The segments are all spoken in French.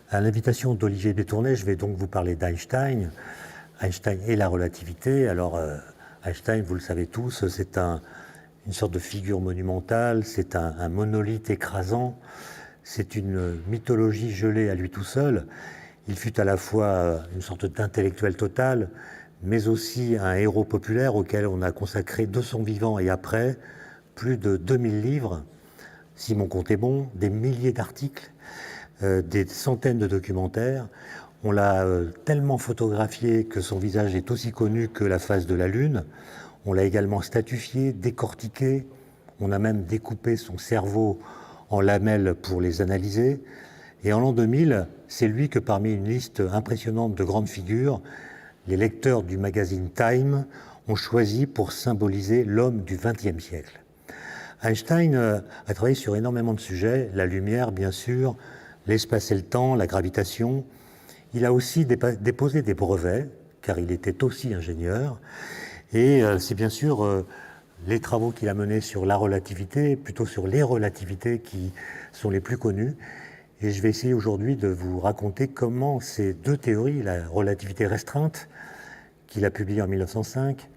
À l'invitation d'Olivier Détournay, je vais donc vous parler d'Einstein. Einstein et la relativité. Alors, Einstein, vous le savez tous, c'est une sorte de figure monumentale, c'est un monolithe écrasant, c'est une mythologie gelée à lui tout seul. Il fut à la fois une sorte d'intellectuel total, mais aussi un héros populaire auquel on a consacré de son vivant et après plus de 2000 livres, si mon compte est bon, des milliers d'articles, des centaines de documentaires. On l'a tellement photographié que son visage est aussi connu que la face de la Lune. On l'a également statifié, décortiqué. On a même découpé son cerveau en lamelles pour les analyser. Et en l'an 2000, c'est lui que parmi une liste impressionnante de grandes figures, les lecteurs du magazine Time ont choisi pour symboliser l'homme du XXe siècle. Einstein a travaillé sur énormément de sujets, la lumière bien sûr, l'espace et le temps, la gravitation. Il a aussi déposé des brevets, car il était aussi ingénieur. Et c'est bien sûr les travaux qu'il a menés sur la relativité, plutôt sur les relativités qui sont les plus connues. Et je vais essayer aujourd'hui de vous raconter comment ces deux théories, la relativité restreinte, qu'il a publiée en 1905,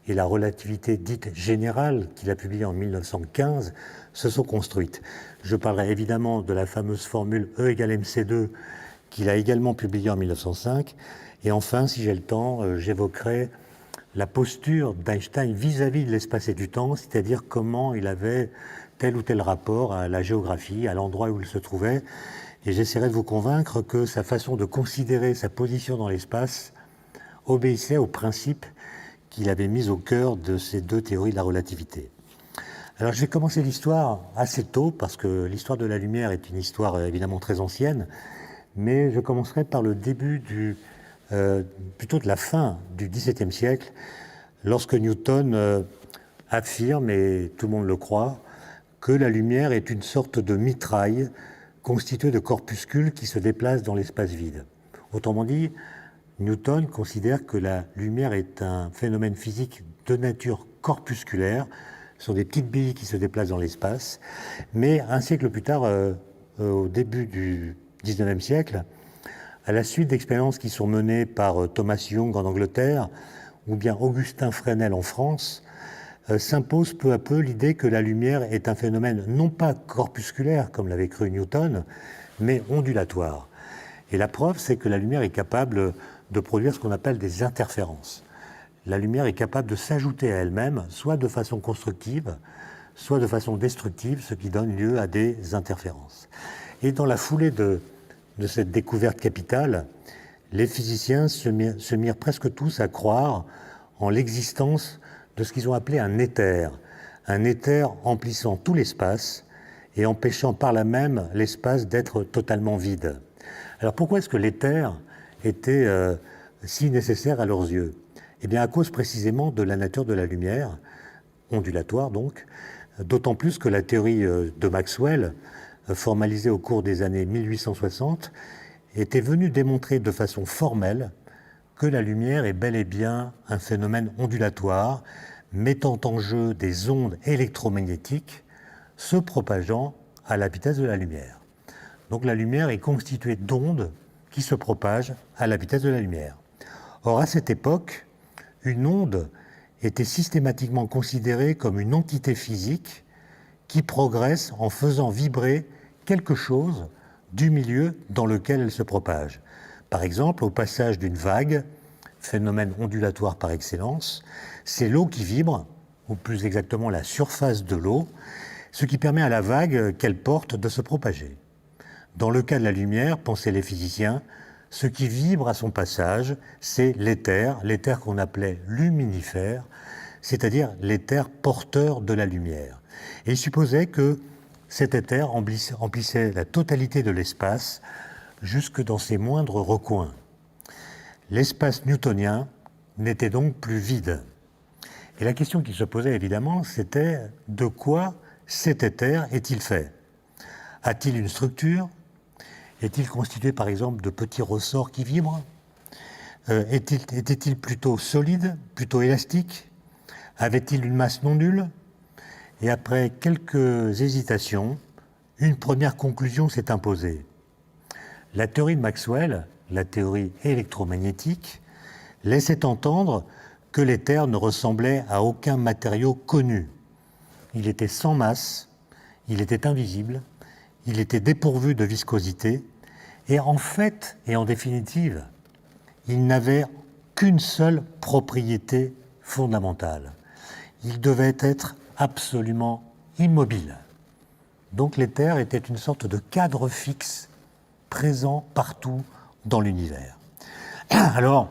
et la relativité dite générale, qu'il a publiée en 1915, se sont construites. Je parlerai évidemment de la fameuse formule E égale mc2, qu'il a également publiée en 1905. Et enfin, si j'ai le temps, j'évoquerai la posture d'Einstein vis-à-vis de l'espace et du temps, c'est-à-dire comment il avait tel ou tel rapport à la géographie, à l'endroit où il se trouvait. Et j'essaierai de vous convaincre que sa façon de considérer sa position dans l'espace obéissait aux principes qu'il avait mis au cœur de ces deux théories de la relativité. Alors je vais commencer l'histoire assez tôt, parce que l'histoire de la lumière est une histoire évidemment très ancienne, mais je commencerai par le début plutôt de la fin du XVIIe siècle, lorsque Newton affirme, et tout le monde le croit, que la lumière est une sorte de mitraille constituée de corpuscules qui se déplacent dans l'espace vide. Autrement dit, Newton considère que la lumière est un phénomène physique de nature corpusculaire. Ce sont des petites billes qui se déplacent dans l'espace. Mais un siècle plus tard, au début du XIXe siècle, à la suite d'expériences qui sont menées par Thomas Young en Angleterre ou bien Augustin Fresnel en France, s'impose peu à peu l'idée que la lumière est un phénomène non pas corpusculaire, comme l'avait cru Newton, mais ondulatoire. Et la preuve, c'est que la lumière est capable de produire ce qu'on appelle des interférences. La lumière est capable de s'ajouter à elle-même, soit de façon constructive, soit de façon destructive, ce qui donne lieu à des interférences. Et dans la foulée de cette découverte capitale, les physiciens se mirent presque tous à croire en l'existence de ce qu'ils ont appelé un éther emplissant tout l'espace et empêchant par là même l'espace d'être totalement vide. Alors pourquoi est-ce que l'éther était si nécessaire à leurs yeux? Eh bien à cause précisément de la nature de la lumière, ondulatoire donc, d'autant plus que la théorie de Maxwell, formalisée au cours des années 1860, était venue démontrer de façon formelle que la lumière est bel et bien un phénomène ondulatoire, mettant en jeu des ondes électromagnétiques se propageant à la vitesse de la lumière. Donc la lumière est constituée d'ondes qui se propagent à la vitesse de la lumière. Or, à cette époque, une onde était systématiquement considérée comme une entité physique qui progresse en faisant vibrer quelque chose du milieu dans lequel elle se propage. Par exemple, au passage d'une vague, phénomène ondulatoire par excellence, c'est l'eau qui vibre, ou plus exactement la surface de l'eau, ce qui permet à la vague qu'elle porte de se propager. Dans le cas de la lumière, pensaient les physiciens, ce qui vibre à son passage, c'est l'éther qu'on appelait luminifère, c'est-à-dire l'éther porteur de la lumière. Et ils supposaient que cet éther emplissait la totalité de l'espace, jusque dans ses moindres recoins. L'espace newtonien n'était donc plus vide. Et la question qui se posait évidemment, c'était de quoi cet éther est-il fait? A-t-il une structure? Est-il constitué par exemple de petits ressorts qui vibrent? Était-il plutôt solide, plutôt élastique? Avait-il une masse non nulle? Et après quelques hésitations, une première conclusion s'est imposée. La théorie de Maxwell, la théorie électromagnétique, laissait entendre que l'éther ne ressemblait à aucun matériau connu. Il était sans masse, il était invisible, il était dépourvu de viscosité, et en fait, et en définitive, il n'avait qu'une seule propriété fondamentale. Il devait être absolument immobile. Donc l'éther était une sorte de cadre fixe, présent partout dans l'univers. Alors,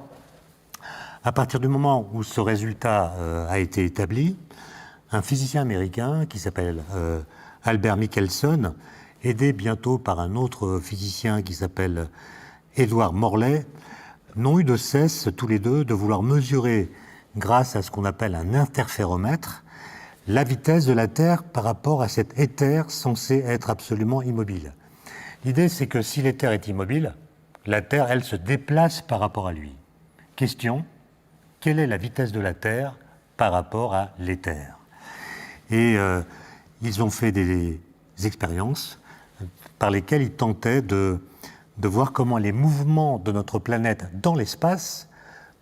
à partir du moment où ce résultat a été établi, un physicien américain qui s'appelle Albert Michelson, aidé bientôt par un autre physicien qui s'appelle Edward Morley, n'ont eu de cesse, tous les deux, de vouloir mesurer, grâce à ce qu'on appelle un interféromètre, la vitesse de la Terre par rapport à cet éther censé être absolument immobile. L'idée, c'est que si l'éther est immobile, la Terre, elle, se déplace par rapport à lui. Question, quelle est la vitesse de la Terre par rapport à l'éther? Et ils ont fait des expériences par lesquelles ils tentaient de voir comment les mouvements de notre planète dans l'espace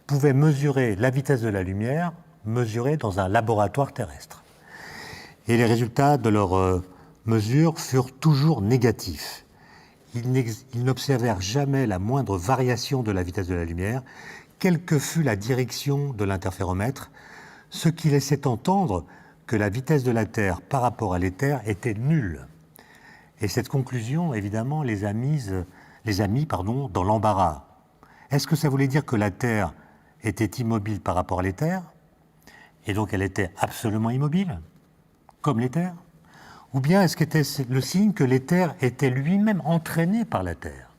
pouvaient mesurer la vitesse de la lumière mesurée dans un laboratoire terrestre. Et les résultats de leurs mesures furent toujours négatifs. Ils n'observèrent jamais la moindre variation de la vitesse de la lumière, quelle que fût la direction de l'interféromètre, ce qui laissait entendre que la vitesse de la Terre par rapport à l'éther était nulle. Et cette conclusion, évidemment, les a mis dans l'embarras. Est-ce que ça voulait dire que la Terre était immobile par rapport à l'éther, et donc elle était absolument immobile, comme l'éther? Ou bien est-ce que c'était le signe que l'éther était lui-même entraîné par la Terre?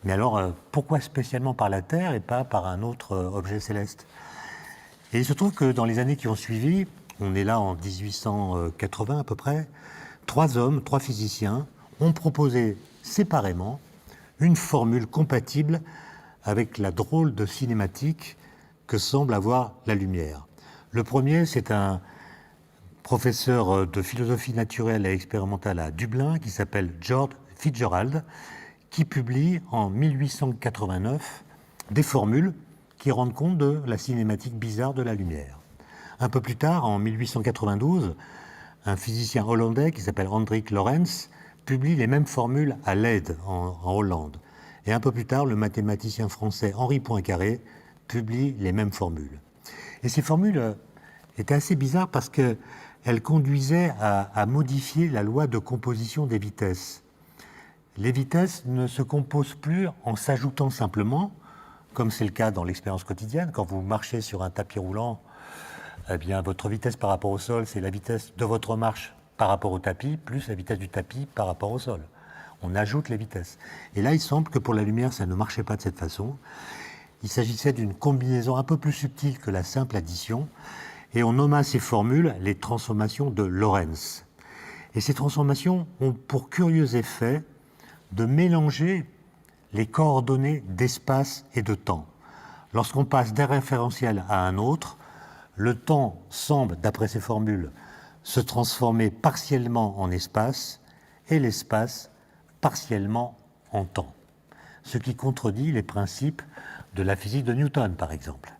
Mais alors, pourquoi spécialement par la Terre et pas par un autre objet céleste? Et il se trouve que dans les années qui ont suivi, on est là en 1880 à peu près, trois physiciens, ont proposé séparément une formule compatible avec la drôle de cinématique que semble avoir la lumière. Le premier, c'est un professeur de philosophie naturelle et expérimentale à Dublin qui s'appelle George Fitzgerald, qui publie en 1889 des formules qui rendent compte de la cinématique bizarre de la lumière. Un peu plus tard, en 1892, un physicien hollandais qui s'appelle Hendrik Lorentz publie les mêmes formules à Leyde, en Hollande. Et un peu plus tard, le mathématicien français Henri Poincaré publie les mêmes formules. Et ces formules étaient assez bizarres parce qu'elles conduisaient à modifier la loi de composition des vitesses. Les vitesses ne se composent plus en s'ajoutant simplement, comme c'est le cas dans l'expérience quotidienne. Quand vous marchez sur un tapis roulant, eh bien, votre vitesse par rapport au sol, c'est la vitesse de votre marche par rapport au tapis, plus la vitesse du tapis par rapport au sol. On ajoute les vitesses. Et là, il semble que pour la lumière, ça ne marchait pas de cette façon. Il s'agissait d'une combinaison un peu plus subtile que la simple addition, et on nomma ces formules les transformations de Lorentz. Et ces transformations ont pour curieux effet de mélanger les coordonnées d'espace et de temps. Lorsqu'on passe d'un référentiel à un autre, le temps semble, d'après ces formules, se transformer partiellement en espace et l'espace partiellement en temps, ce qui contredit les principes de la physique de Newton, par exemple.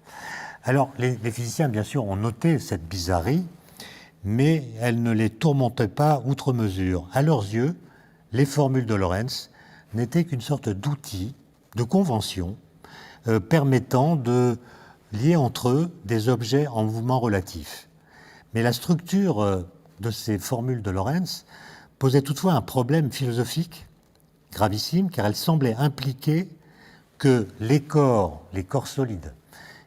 Alors, les physiciens, bien sûr, ont noté cette bizarrerie, mais elle ne les tourmentait pas outre mesure. À leurs yeux, les formules de Lorentz n'étaient qu'une sorte d'outil, de convention, permettant de lier entre eux des objets en mouvement relatif. Mais la structure de ces formules de Lorentz posait toutefois un problème philosophique gravissime, car elle semblait impliquer que les corps solides,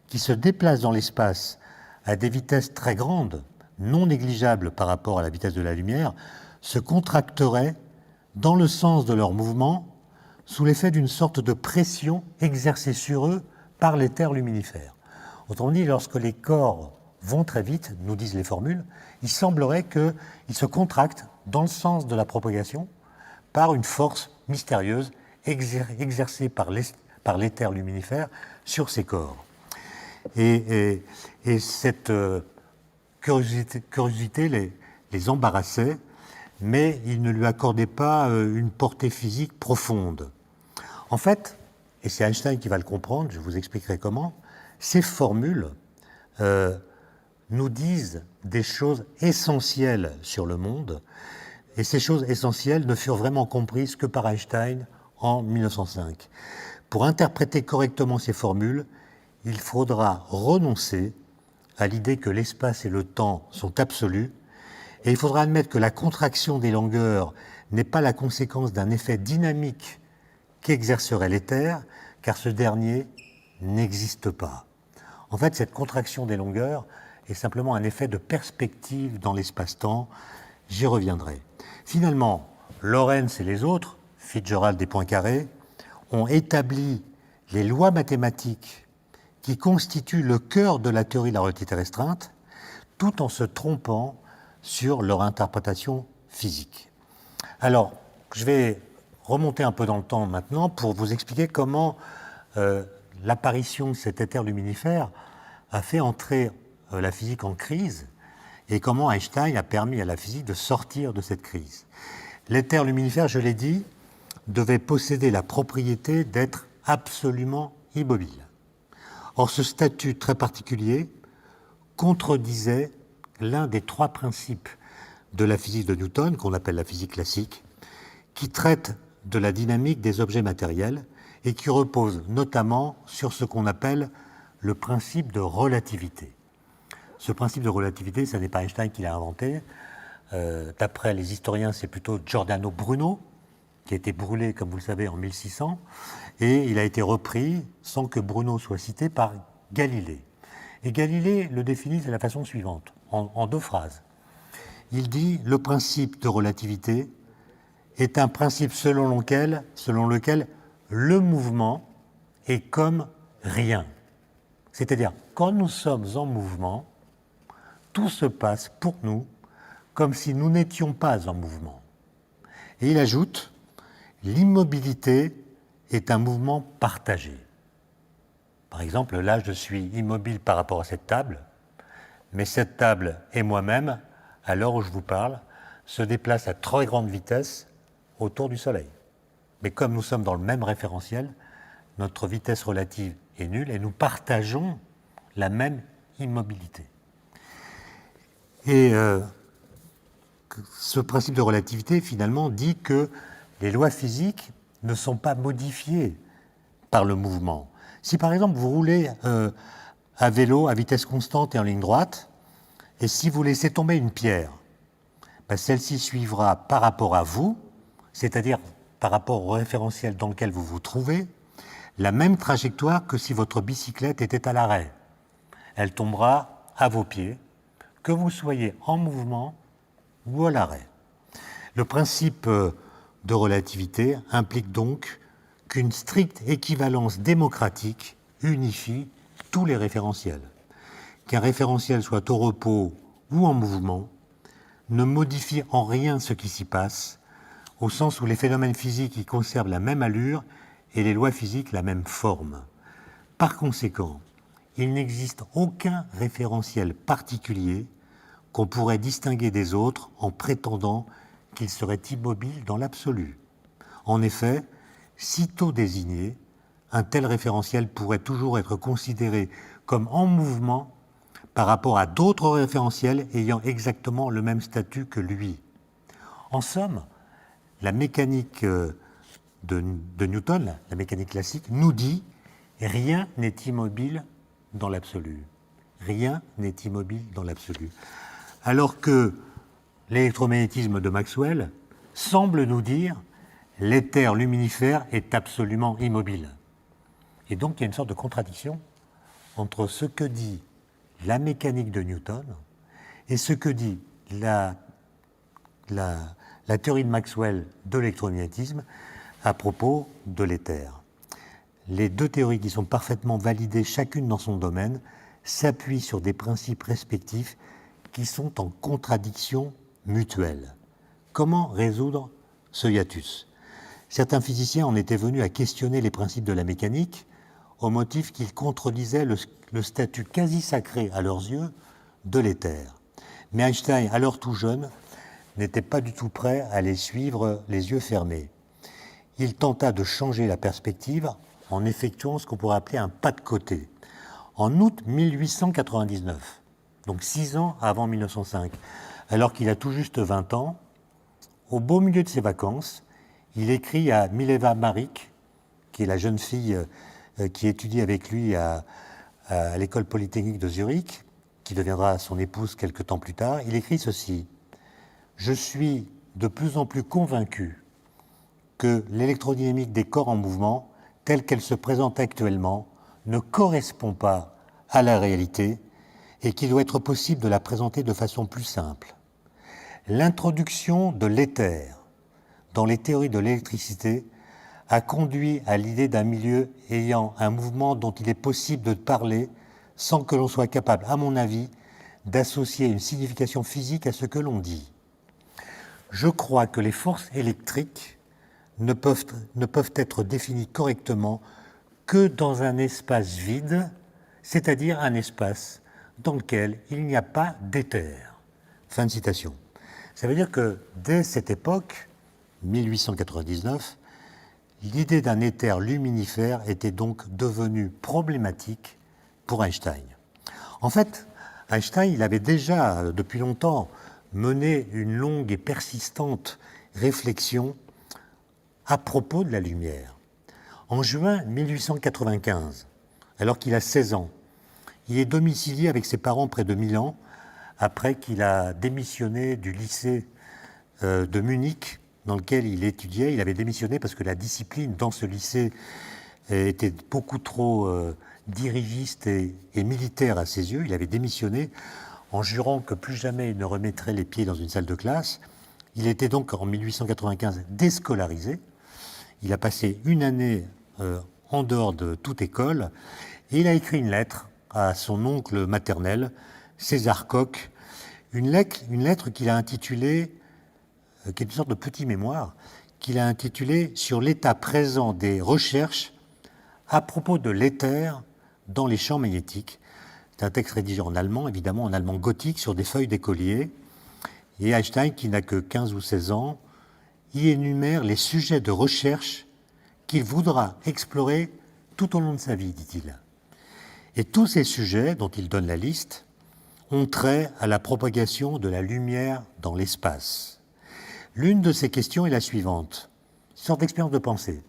qui se déplacent dans l'espace à des vitesses très grandes, non négligeables par rapport à la vitesse de la lumière, se contracteraient dans le sens de leur mouvement sous l'effet d'une sorte de pression exercée sur eux par l'éther luminifère. Autrement dit, lorsque les corps vont très vite, nous disent les formules, il semblerait qu'ils se contractent dans le sens de la propagation par une force mystérieuse exercée par l'éther luminifère sur ces corps. Et cette curiosité les embarrassait, mais ils ne lui accordaient pas une portée physique profonde. En fait, et c'est Einstein qui va le comprendre, je vous expliquerai comment, ces formules nous disent des choses essentielles sur le monde, et ces choses essentielles ne furent vraiment comprises que par Einstein en 1905. Pour interpréter correctement ces formules, il faudra renoncer à l'idée que l'espace et le temps sont absolus, et il faudra admettre que la contraction des longueurs n'est pas la conséquence d'un effet dynamique qu'exercerait l'éther, car ce dernier n'existe pas. En fait, cette contraction des longueurs est simplement un effet de perspective dans l'espace-temps. J'y reviendrai. Finalement, Lorentz et les autres, Fitzgerald et Poincaré, ont établi les lois mathématiques qui constituent le cœur de la théorie de la relativité restreinte, tout en se trompant sur leur interprétation physique. Alors, je vais remonter un peu dans le temps maintenant pour vous expliquer comment l'apparition de cet éther luminifère a fait entrer la physique en crise et comment Einstein a permis à la physique de sortir de cette crise. L'éther luminifère, je l'ai dit, devait posséder la propriété d'être absolument immobile. Or, ce statut très particulier contredisait l'un des trois principes de la physique de Newton, qu'on appelle la physique classique, qui traite de la dynamique des objets matériels et qui repose notamment sur ce qu'on appelle le principe de relativité. Ce principe de relativité, ce n'est pas Einstein qui l'a inventé. D'après les historiens, c'est plutôt Giordano Bruno, qui a été brûlé, comme vous le savez, en 1600, et il a été repris, sans que Bruno soit cité, par Galilée. Et Galilée le définit de la façon suivante, en deux phrases. Il dit « Le principe de relativité est un principe selon lequel le mouvement est comme rien. » C'est-à-dire, quand nous sommes en mouvement, tout se passe pour nous comme si nous n'étions pas en mouvement. Et il ajoute « L'immobilité est un mouvement partagé. » Par exemple, là, je suis immobile par rapport à cette table, mais cette table et moi-même, à l'heure où je vous parle, se déplacent à très grande vitesse autour du Soleil. Mais comme nous sommes dans le même référentiel, notre vitesse relative est nulle et nous partageons la même immobilité. Et ce principe de relativité, finalement, dit que les lois physiques ne sont pas modifiées par le mouvement. Si, par exemple, vous roulez à vélo à vitesse constante et en ligne droite, et si vous laissez tomber une pierre, celle-ci suivra par rapport à vous, c'est-à-dire par rapport au référentiel dans lequel vous vous trouvez, la même trajectoire que si votre bicyclette était à l'arrêt. Elle tombera à vos pieds, que vous soyez en mouvement ou à l'arrêt. Le principe de relativité implique donc qu'une stricte équivalence démocratique unifie tous les référentiels. Qu'un référentiel soit au repos ou en mouvement ne modifie en rien ce qui s'y passe, au sens où les phénomènes physiques y conservent la même allure et les lois physiques la même forme. Par conséquent, il n'existe aucun référentiel particulier qu'on pourrait distinguer des autres en prétendant qu'il serait immobile dans l'absolu. En effet, sitôt désigné, un tel référentiel pourrait toujours être considéré comme en mouvement par rapport à d'autres référentiels ayant exactement le même statut que lui. En somme, la mécanique de Newton, la mécanique classique, nous dit « rien n'est immobile dans l'absolu ». Rien n'est immobile dans l'absolu. Alors que l'électromagnétisme de Maxwell semble nous dire « l'éther luminifère est absolument immobile ». Et donc il y a une sorte de contradiction entre ce que dit la mécanique de Newton et ce que dit la théorie de Maxwell de l'électromagnétisme à propos de l'éther. Les deux théories qui sont parfaitement validées chacune dans son domaine s'appuient sur des principes respectifs qui sont en contradiction mutuelle. Comment résoudre ce hiatus ? Certains physiciens en étaient venus à questionner les principes de la mécanique au motif qu'ils contredisaient le statut quasi sacré à leurs yeux de l'éther. Mais Einstein, alors tout jeune, n'était pas du tout prêt à les suivre les yeux fermés. il tenta de changer la perspective en effectuant ce qu'on pourrait appeler un pas de côté. En août 1899, donc 6 ans avant 1905, alors qu'il a tout juste 20 ans, au beau milieu de ses vacances, il écrit à Mileva Maric, qui est la jeune fille qui étudie avec lui à l'école polytechnique de Zurich, qui deviendra son épouse quelque temps plus tard. Il écrit ceci: « Je suis de plus en plus convaincu que l'électrodynamique des corps en mouvement, telle qu'elle se présente actuellement, ne correspond pas à la réalité et qu'il doit être possible de la présenter de façon plus simple. L'introduction de l'éther dans les théories de l'électricité a conduit à l'idée d'un milieu ayant un mouvement dont il est possible de parler sans que l'on soit capable, à mon avis, d'associer une signification physique à ce que l'on dit. Je crois que les forces électriques ne peuvent être définies correctement que dans un espace vide, c'est-à-dire un espace dans lequel il n'y a pas d'éther. » Fin de citation. Ça veut dire que dès cette époque, 1899, l'idée d'un éther luminifère était donc devenue problématique pour Einstein. En fait, Einstein, il avait déjà depuis longtemps mené une longue et persistante réflexion à propos de la lumière. En juin 1895, alors qu'il a 16 ans, il est domicilié avec ses parents près de Milan, après qu'il a démissionné du lycée de Munich, dans lequel il étudiait. Il avait démissionné parce que la discipline dans ce lycée était beaucoup trop dirigiste et militaire à ses yeux. Il avait démissionné en jurant que plus jamais il ne remettrait les pieds dans une salle de classe. Il était donc en 1895 déscolarisé. Il a passé une année en dehors de toute école et il a écrit une lettre à son oncle maternel, César Koch, une lettre qu'il a intitulée, qui est une sorte de petit mémoire, qu'il a intitulé « Sur l'état présent des recherches à propos de l'éther dans les champs magnétiques ». C'est un texte rédigé en allemand, évidemment en allemand gothique, sur des feuilles d'écolier. Et Einstein, qui n'a que 15 ou 16 ans, y énumère les sujets de recherche qu'il voudra explorer tout au long de sa vie, dit-il. Et tous ces sujets, dont il donne la liste, ont trait à la propagation de la lumière dans l'espace. L'une de ces questions est la suivante, une sorte d'expérience de pensée.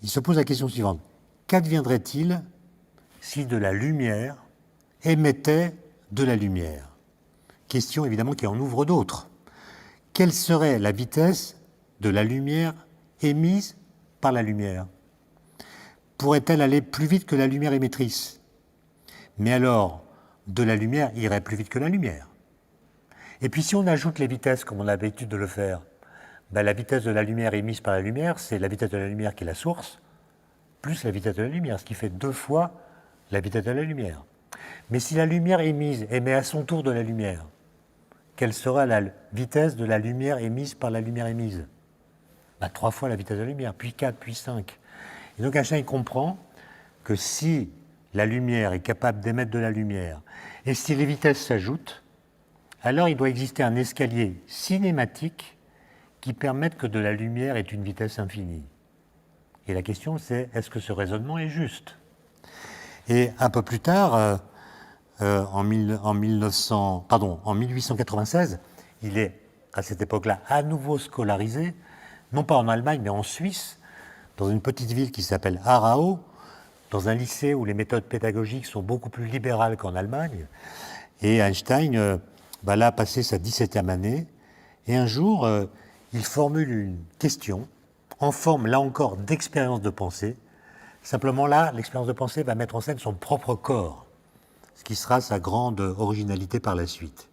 Il se pose la question suivante: qu'adviendrait-il si de la lumière émettait de la lumière? Question évidemment qui en ouvre d'autres. Quelle serait la vitesse de la lumière émise par la lumière? Pourrait-elle aller plus vite que la lumière émettrice? Mais alors, de la lumière irait plus vite que la lumière. Et puis si on ajoute les vitesses, comme on a l'habitude de le faire, la vitesse de la lumière émise par la lumière, c'est la vitesse de la lumière qui est la source, plus la vitesse de la lumière, ce qui fait 2 fois la vitesse de la lumière. Mais si la lumière émise émet à son tour de la lumière, quelle sera la vitesse de la lumière émise par la lumière émise? 3 fois la vitesse de la lumière, puis 4, puis 5. Et donc Einstein comprend que si la lumière est capable d'émettre de la lumière, et si les vitesses s'ajoutent, alors il doit exister un escalier cinématique qui permette que de la lumière ait une vitesse infinie. Et la question c'est, est-ce que ce raisonnement est juste? Et un peu plus tard, en 1896, il est à cette époque-là à nouveau scolarisé, non pas en Allemagne mais en Suisse, dans une petite ville qui s'appelle Aarau, dans un lycée où les méthodes pédagogiques sont beaucoup plus libérales qu'en Allemagne. Et Einstein là, a passé sa 17e année, et un jour, il formule une question en forme, là encore, d'expérience de pensée. Simplement là, l'expérience de pensée va mettre en scène son propre corps, ce qui sera sa grande originalité par la suite.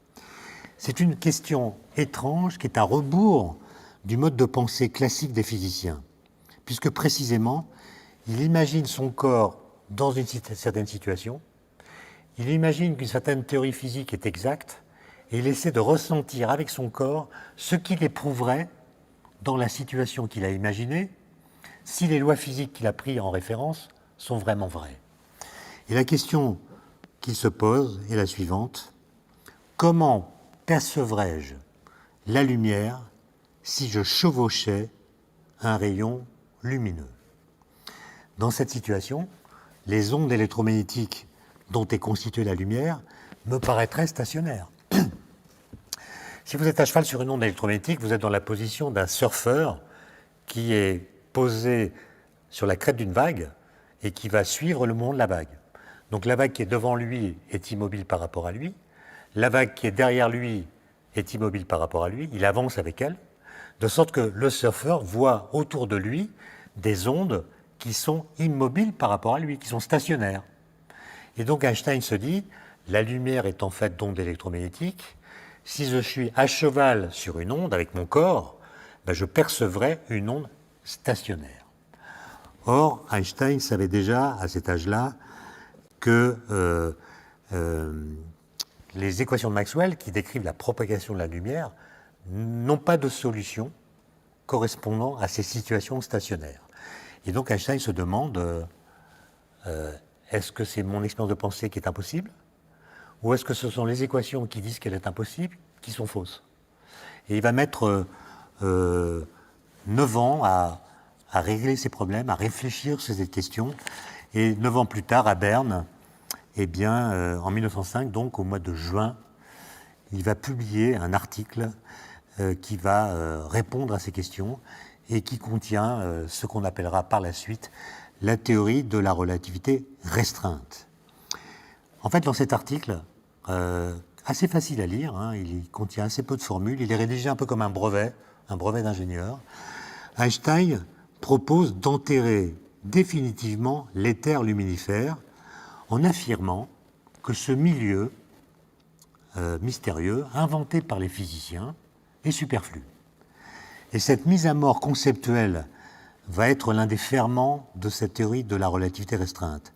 C'est une question étrange qui est à rebours du mode de pensée classique des physiciens, puisque précisément, il imagine son corps dans une certaine situation, il imagine qu'une certaine théorie physique est exacte, et il essaie de ressentir avec son corps ce qu'il éprouverait dans la situation qu'il a imaginée, si les lois physiques qu'il a prises en référence sont vraiment vraies. Et la question qu'il se pose est la suivante: comment percevrais-je la lumière si je chevauchais un rayon lumineux. Dans cette situation, les ondes électromagnétiques dont est constituée la lumière me paraîtraient stationnaires. Si vous êtes à cheval sur une onde électromagnétique, vous êtes dans la position d'un surfeur qui est posé sur la crête d'une vague et qui va suivre le mouvement de la vague. Donc la vague qui est devant lui est immobile par rapport à lui, la vague qui est derrière lui est immobile par rapport à lui, il avance avec elle, de sorte que le surfeur voit autour de lui des ondes qui sont immobiles par rapport à lui, qui sont stationnaires. Et donc Einstein se dit, la lumière est en fait d'ondes électromagnétiques, si je suis à cheval sur une onde avec mon corps, je percevrai une onde stationnaire. Or, Einstein savait déjà à cet âge-là que les équations de Maxwell qui décrivent la propagation de la lumière n'ont pas de solution correspondant à ces situations stationnaires. Et donc Einstein se demande, est-ce que c'est mon expérience de pensée qui est impossible, ou est-ce que ce sont les équations qui disent qu'elle est impossible qui sont fausses? Et il va mettre 9 ans à régler ces problèmes, à réfléchir sur cette question. Et 9 ans plus tard, à Berne, en 1905, donc au mois de juin, il va publier un article qui va répondre à ces questions et qui contient ce qu'on appellera par la suite la théorie de la relativité restreinte. En fait, dans cet article, assez facile à lire, il contient assez peu de formules, il est rédigé un peu comme un brevet d'ingénieur. Einstein propose d'enterrer définitivement l'éther luminifère en affirmant que ce milieu mystérieux, inventé par les physiciens, est superflu. Et cette mise à mort conceptuelle va être l'un des ferments de cette théorie de la relativité restreinte.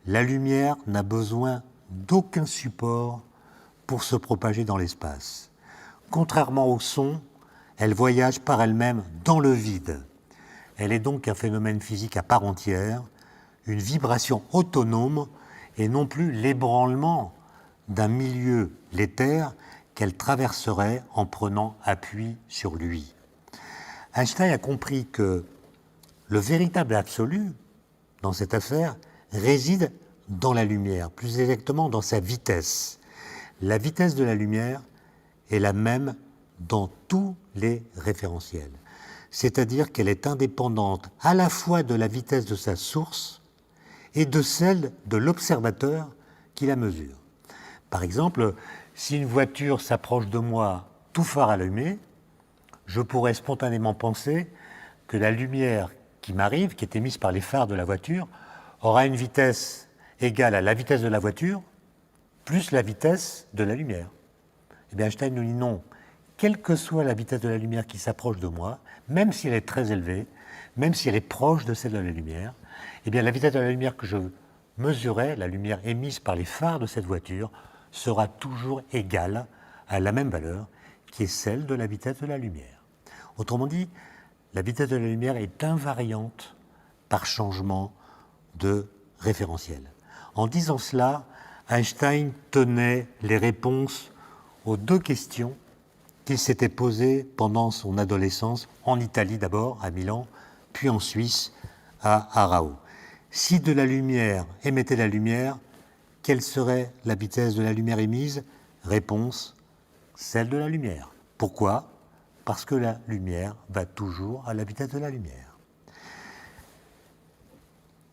La lumière n'a besoin d'aucun support pour se propager dans l'espace. Contrairement au son, elle voyage par elle-même dans le vide. Elle est donc un phénomène physique à part entière, une vibration autonome et non plus l'ébranlement d'un milieu, l'éther, qu'elle traverserait en prenant appui sur lui. Einstein a compris que le véritable absolu dans cette affaire réside dans la lumière, plus exactement dans sa vitesse. La vitesse de la lumière est la même dans tous les référentiels, c'est-à-dire qu'elle est indépendante à la fois de la vitesse de sa source et de celle de l'observateur qui la mesure. Par exemple, si une voiture s'approche de moi tout phare allumé, je pourrais spontanément penser que la lumière qui m'arrive, qui est émise par les phares de la voiture, aura une vitesse égale à la vitesse de la voiture plus la vitesse de la lumière. Eh bien, Einstein nous dit non. Quelle que soit la vitesse de la lumière qui s'approche de moi, même si elle est très élevée, même si elle est proche de celle de la lumière, eh bien, la vitesse de la lumière que je mesurais, la lumière émise par les phares de cette voiture, sera toujours égale à la même valeur, qui est celle de la vitesse de la lumière. Autrement dit, la vitesse de la lumière est invariante par changement de référentiel. En disant cela, Einstein tenait les réponses aux 2 questions qu'il s'était posées pendant son adolescence, en Italie d'abord, à Milan, puis en Suisse, à Arao. Si de la lumière émettait la lumière, quelle serait la vitesse de la lumière émise? Réponse, celle de la lumière. Pourquoi? Parce que la lumière va toujours à la vitesse de la lumière.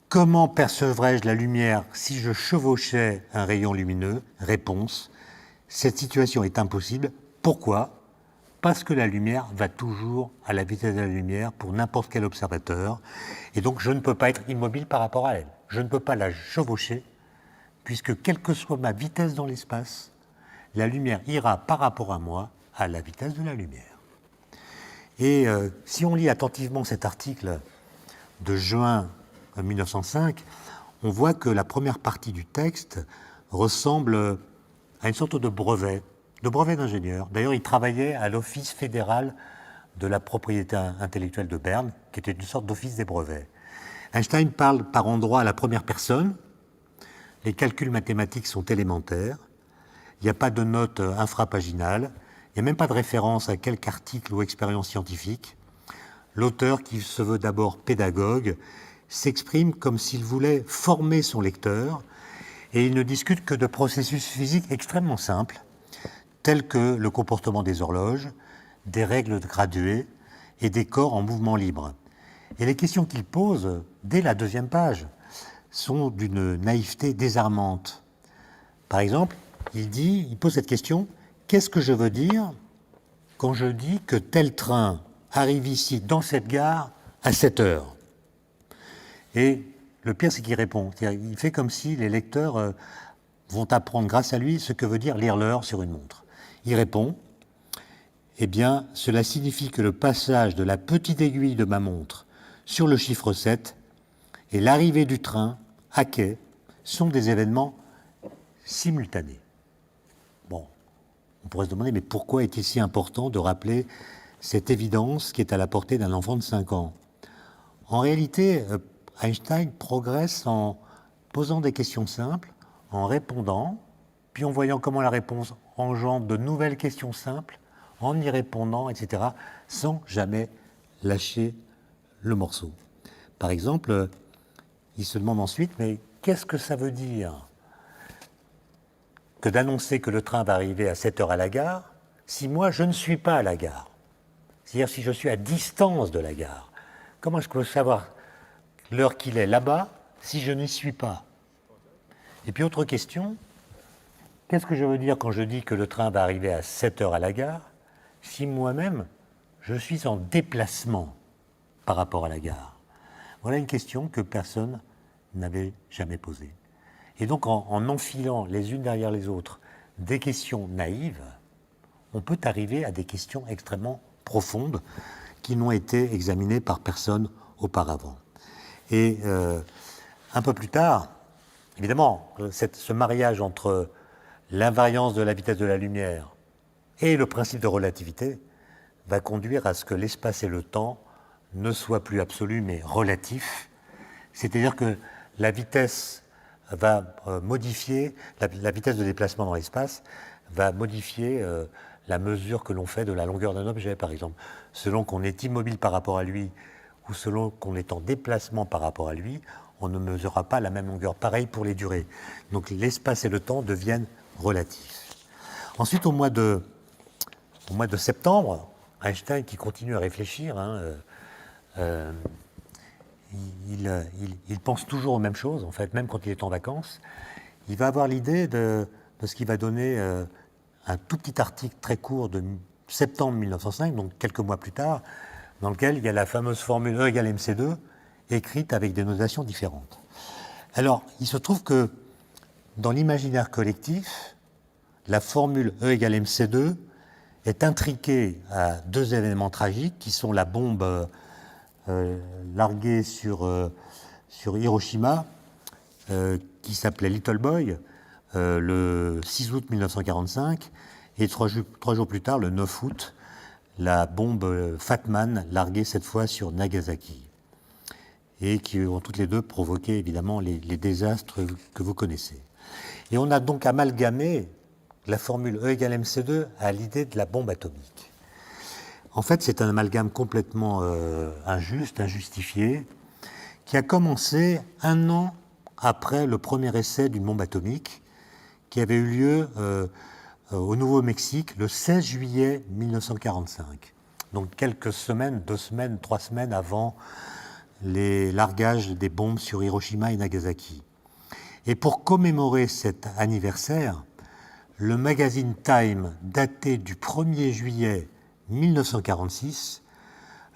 Comment percevrais-je la lumière si je chevauchais un rayon lumineux? Réponse, cette situation est impossible. Pourquoi? Parce que la lumière va toujours à la vitesse de la lumière pour n'importe quel observateur. Et donc je ne peux pas être immobile par rapport à elle. Je ne peux pas la chevaucher, puisque quelle que soit ma vitesse dans l'espace, la lumière ira par rapport à moi à la vitesse de la lumière. Et si on lit attentivement cet article de juin 1905, on voit que la première partie du texte ressemble à une sorte de brevet d'ingénieur. D'ailleurs, il travaillait à l'Office fédéral de la propriété intellectuelle de Berne, qui était une sorte d'office des brevets. Einstein parle par endroits à la première personne. Les calculs mathématiques sont élémentaires. Il n'y a pas de note infrapaginale. Il n'y a même pas de référence à quelque article ou expérience scientifique. l'auteur, qui se veut d'abord pédagogue, s'exprime comme s'il voulait former son lecteur, et il ne discute que de processus physiques extrêmement simples, tels que le comportement des horloges, des règles graduées et des corps en mouvement libre. Et les questions qu'il pose, dès la 2e page, sont d'une naïveté désarmante. Par exemple, il pose cette question: qu'est-ce que je veux dire quand je dis que tel train arrive ici, dans cette gare, à 7 heures? Et le pire, c'est qu'il répond. Il fait comme si les lecteurs vont apprendre grâce à lui ce que veut dire lire l'heure sur une montre. Il répond: eh bien, cela signifie que le passage de la petite aiguille de ma montre sur le chiffre 7 et l'arrivée du train à quai sont des événements simultanés. Bon, on pourrait se demander, mais pourquoi est-il si important de rappeler cette évidence qui est à la portée d'un enfant de 5 ans? En réalité, Einstein progresse en posant des questions simples, en répondant, puis en voyant comment la réponse engendre de nouvelles questions simples, en y répondant, etc., sans jamais lâcher le morceau. Par exemple, il se demande ensuite, mais qu'est-ce que ça veut dire que d'annoncer que le train va arriver à 7 heures à la gare, si moi je ne suis pas à la gare? C'est-à-dire si je suis à distance de la gare. Comment est-ce que je peux savoir l'heure qu'il est là-bas si je n'y suis pas? Et puis autre question, qu'est-ce que je veux dire quand je dis que le train va arriver à 7 heures à la gare, si moi-même je suis en déplacement par rapport à la gare? Voilà une question que personne n'avait jamais posée. Et donc en enfilant les unes derrière les autres des questions naïves, on peut arriver à des questions extrêmement profondes qui n'ont été examinées par personne auparavant. Et un peu plus tard, évidemment, ce mariage entre l'invariance de la vitesse de la lumière et le principe de relativité va conduire à ce que l'espace et le temps ne soient plus absolus mais relatifs. C'est-à-dire que la vitesse va modifier, la vitesse de déplacement dans l'espace va modifier la mesure que l'on fait de la longueur d'un objet, par exemple. Selon qu'on est immobile par rapport à lui ou selon qu'on est en déplacement par rapport à lui, on ne mesurera pas la même longueur. Pareil pour les durées. Donc l'espace et le temps deviennent relatifs. Ensuite, au mois de septembre, Einstein, qui continue à réfléchir, il pense toujours aux mêmes choses, en fait, même quand il est en vacances. Il va avoir l'idée de ce qui va donner un tout petit article très court de septembre 1905, donc quelques mois plus tard, dans lequel il y a la fameuse formule E égale mc2, écrite avec des notations différentes. Alors, il se trouve que dans l'imaginaire collectif, la formule E égale mc2 est intriquée à 2 événements tragiques qui sont la bombe larguée sur Hiroshima, qui s'appelait Little Boy, le 6 août 1945, et 3 jours plus tard, le 9 août, la bombe Fat Man, larguée cette fois sur Nagasaki, et qui ont toutes les deux provoqué évidemment les désastres que vous connaissez. Et on a donc amalgamé la formule E égale mc2 à l'idée de la bombe atomique. En fait, c'est un amalgame complètement injuste, injustifié, qui a commencé 1 an après le premier essai d'une bombe atomique qui avait eu lieu au Nouveau-Mexique le 16 juillet 1945. Donc quelques semaines, 2 semaines, 3 semaines avant les largages des bombes sur Hiroshima et Nagasaki. Et pour commémorer cet anniversaire, le magazine Time, daté du 1er juillet 1946,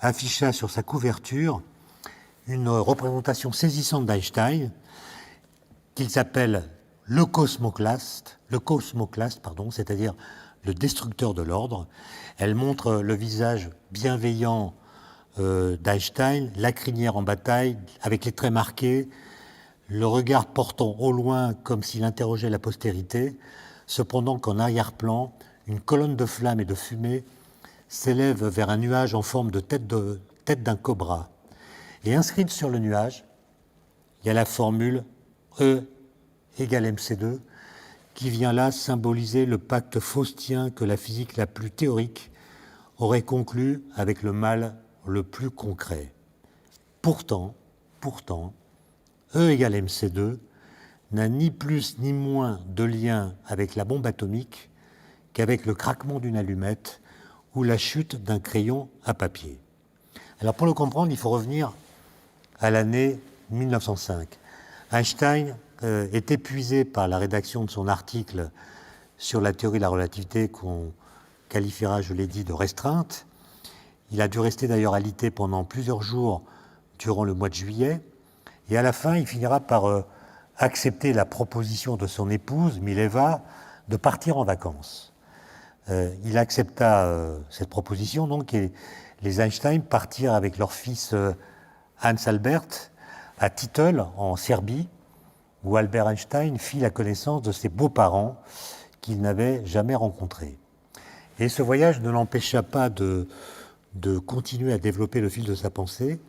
afficha sur sa couverture une représentation saisissante d'Einstein qu'ils appellent le cosmoclaste, c'est-à-dire le destructeur de l'ordre. Elle montre le visage bienveillant d'Einstein, la crinière en bataille, avec les traits marqués, le regard portant au loin comme s'il interrogeait la postérité, cependant qu'en arrière-plan, une colonne de flammes et de fumée s'élève vers un nuage en forme de tête d'un cobra. Et inscrite sur le nuage, il y a la formule E égale mc2, qui vient là symboliser le pacte faustien que la physique la plus théorique aurait conclu avec le mal le plus concret. Pourtant, E égale mc2 n'a ni plus ni moins de lien avec la bombe atomique qu'avec le craquement d'une allumette ou la chute d'un crayon à papier. Alors pour le comprendre, il faut revenir à l'année 1905. Einstein est épuisé par la rédaction de son article sur la théorie de la relativité qu'on qualifiera, je l'ai dit, de restreinte. Il a dû rester d'ailleurs alité pendant plusieurs jours durant le mois de juillet. Et à la fin, il finira par accepter la proposition de son épouse, Mileva, de partir en vacances. Il accepta cette proposition, donc, et les Einstein partirent avec leur fils Hans Albert à Titel, en Serbie, où Albert Einstein fit la connaissance de ses beaux-parents qu'il n'avait jamais rencontrés. Et ce voyage ne l'empêcha pas de continuer à développer le fil de sa pensée.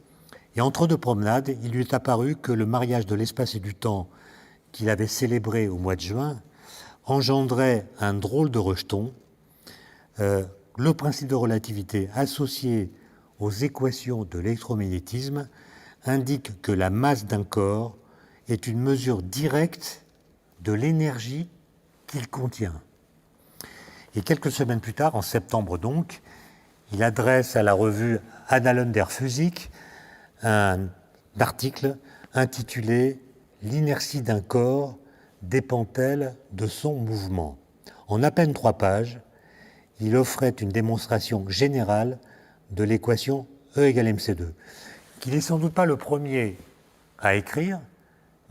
Et entre deux promenades, il lui est apparu que le mariage de l'espace et du temps qu'il avait célébré au mois de juin engendrait un drôle de rejeton. Le principe de relativité associé aux équations de l'électromagnétisme indique que la masse d'un corps est une mesure directe de l'énergie qu'il contient. Et quelques semaines plus tard, en septembre donc, il adresse à la revue Annalen der Physik un article intitulé « L'inertie d'un corps dépend-elle de son mouvement ?» En à peine 3 pages, il offrait une démonstration générale de l'équation E égale mc2, qu'il n'est sans doute pas le premier à écrire,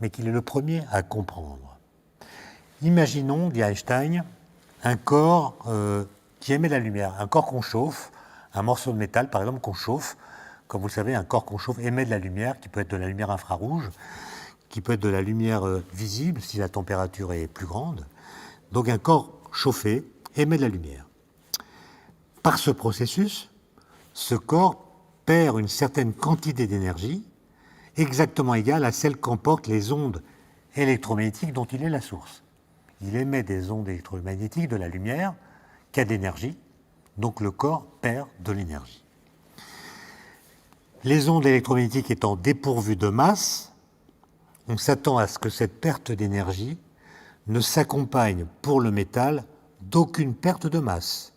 mais qu'il est le premier à comprendre. Imaginons, dit Einstein, un corps qui émet de la lumière, un corps qu'on chauffe, un morceau de métal par exemple qu'on chauffe. Comme vous le savez, un corps qu'on chauffe émet de la lumière, qui peut être de la lumière infrarouge, qui peut être de la lumière visible si la température est plus grande. Donc un corps chauffé émet de la lumière. Par ce processus, ce corps perd une certaine quantité d'énergie, exactement égale à celle qu'emportent les ondes électromagnétiques dont il est la source. Il émet des ondes électromagnétiques, de la lumière, qui a d'énergie, donc le corps perd de l'énergie. Les ondes électromagnétiques étant dépourvues de masse, on s'attend à ce que cette perte d'énergie ne s'accompagne pour le métal d'aucune perte de masse.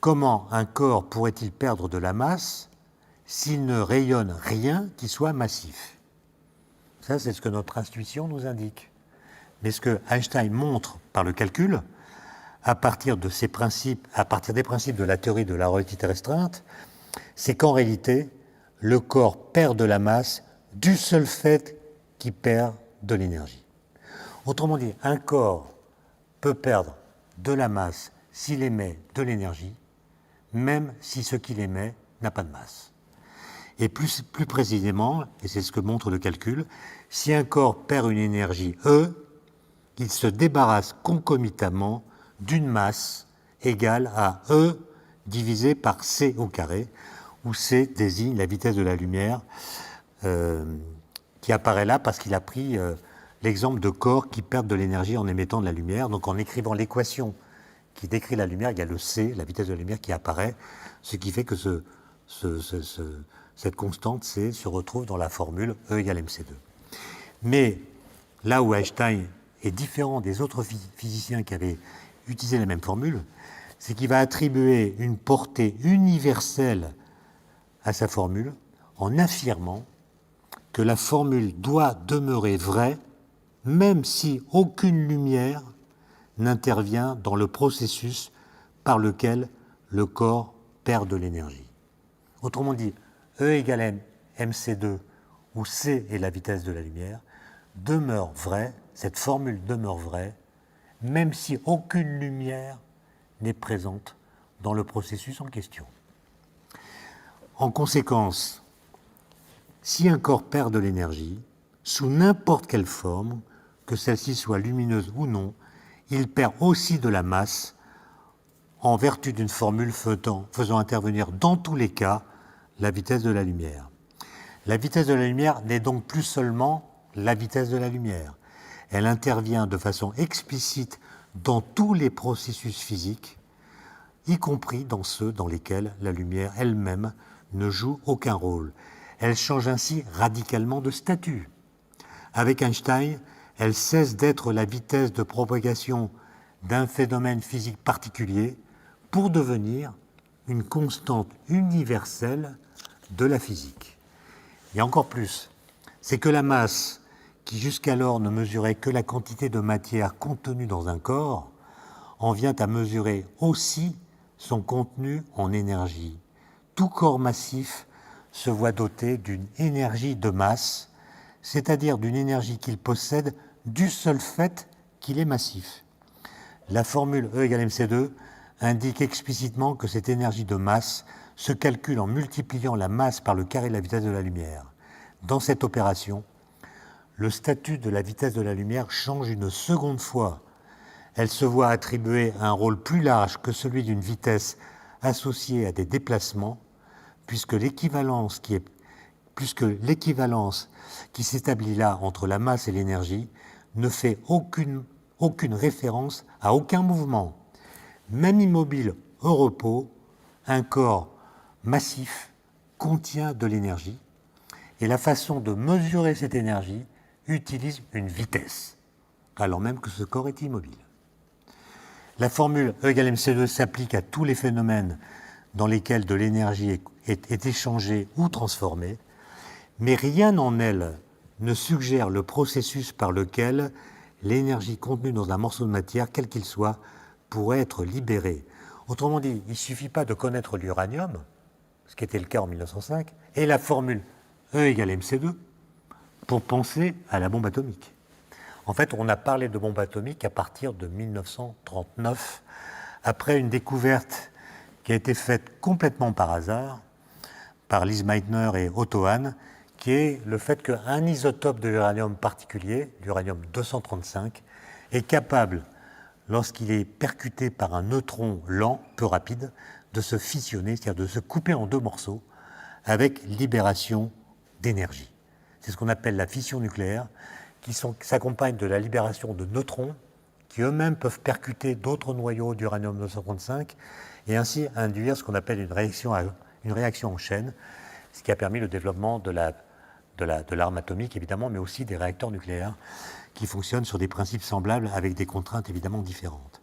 Comment un corps pourrait-il perdre de la masse s'il ne rayonne rien qui soit massif? Ça, c'est ce que notre intuition nous indique. Mais ce que Einstein montre par le calcul, à partir des principes de la théorie de la relativité restreinte, c'est qu'en réalité, le corps perd de la masse du seul fait qu'il perd de l'énergie. Autrement dit, un corps peut perdre de la masse s'il émet de l'énergie, même si ce qu'il émet n'a pas de masse. Et plus précisément, et c'est ce que montre le calcul, si un corps perd une énergie E, il se débarrasse concomitamment d'une masse égale à E divisé par c au carré, où c désigne la vitesse de la lumière qui apparaît là parce qu'il a pris l'exemple de corps qui perdent de l'énergie en émettant de la lumière. Donc en écrivant l'équation qui décrit la lumière, il y a le c, la vitesse de la lumière qui apparaît, ce qui fait que cette constante c se retrouve dans la formule E égale mc2. Mais là où Einstein est différent des autres physiciens qui avaient utilisé la même formule, c'est qu'il va attribuer une portée universelle à sa formule en affirmant que la formule doit demeurer vraie même si aucune lumière n'intervient dans le processus par lequel le corps perd de l'énergie. Autrement dit, E égale mc2, où c est la vitesse de la lumière, demeure vraie, cette formule demeure vraie, même si aucune lumière n'est présente dans le processus en question. En conséquence, si un corps perd de l'énergie, sous n'importe quelle forme, que celle-ci soit lumineuse ou non, il perd aussi de la masse en vertu d'une formule faisant intervenir dans tous les cas la vitesse de la lumière. La vitesse de la lumière n'est donc plus seulement la vitesse de la lumière. Elle intervient de façon explicite dans tous les processus physiques y compris dans ceux dans lesquels la lumière elle-même ne joue aucun rôle. Elle change ainsi radicalement de statut. Avec Einstein, elle cesse d'être la vitesse de propagation d'un phénomène physique particulier pour devenir une constante universelle de la physique. Et encore plus, c'est que la masse, qui jusqu'alors ne mesurait que la quantité de matière contenue dans un corps, en vient à mesurer aussi son contenu en énergie. Tout corps massif se voit doté d'une énergie de masse, c'est-à-dire d'une énergie qu'il possède du seul fait qu'il est massif. La formule E égale mc2 indique explicitement que cette énergie de masse se calcule en multipliant la masse par le carré de la vitesse de la lumière. Dans cette opération, le statut de la vitesse de la lumière change une seconde fois. Elle se voit attribuer un rôle plus large que celui d'une vitesse associée à des déplacements, puisque l'équivalence qui s'établit là entre la masse et l'énergie ne fait aucune référence à aucun mouvement. Même immobile au repos, un corps massif contient de l'énergie, et la façon de mesurer cette énergie utilise une vitesse, alors même que ce corps est immobile. La formule E égale mc2 s'applique à tous les phénomènes dans lesquels de l'énergie est échangée ou transformée, mais rien en elle ne suggère le processus par lequel l'énergie contenue dans un morceau de matière, quel qu'il soit, pourrait être libérée. Autrement dit, il ne suffit pas de connaître l'uranium, ce qui était le cas en 1905, et la formule E égale mc2 pour penser à la bombe atomique. En fait, on a parlé de bombe atomique à partir de 1939, après une découverte qui a été faite complètement par hasard par Lise Meitner et Otto Hahn, qui est le fait qu'un isotope de l'uranium particulier, l'uranium 235, est capable, lorsqu'il est percuté par un neutron lent, peu rapide, de se fissionner, c'est-à-dire de se couper en deux morceaux, avec libération d'énergie. C'est ce qu'on appelle la fission nucléaire, qui s'accompagne de la libération de neutrons, qui eux-mêmes peuvent percuter d'autres noyaux d'uranium 235 et ainsi induire ce qu'on appelle une réaction en chaîne, ce qui a permis le développement de l'arme atomique, évidemment, mais aussi des réacteurs nucléaires qui fonctionnent sur des principes semblables avec des contraintes évidemment différentes.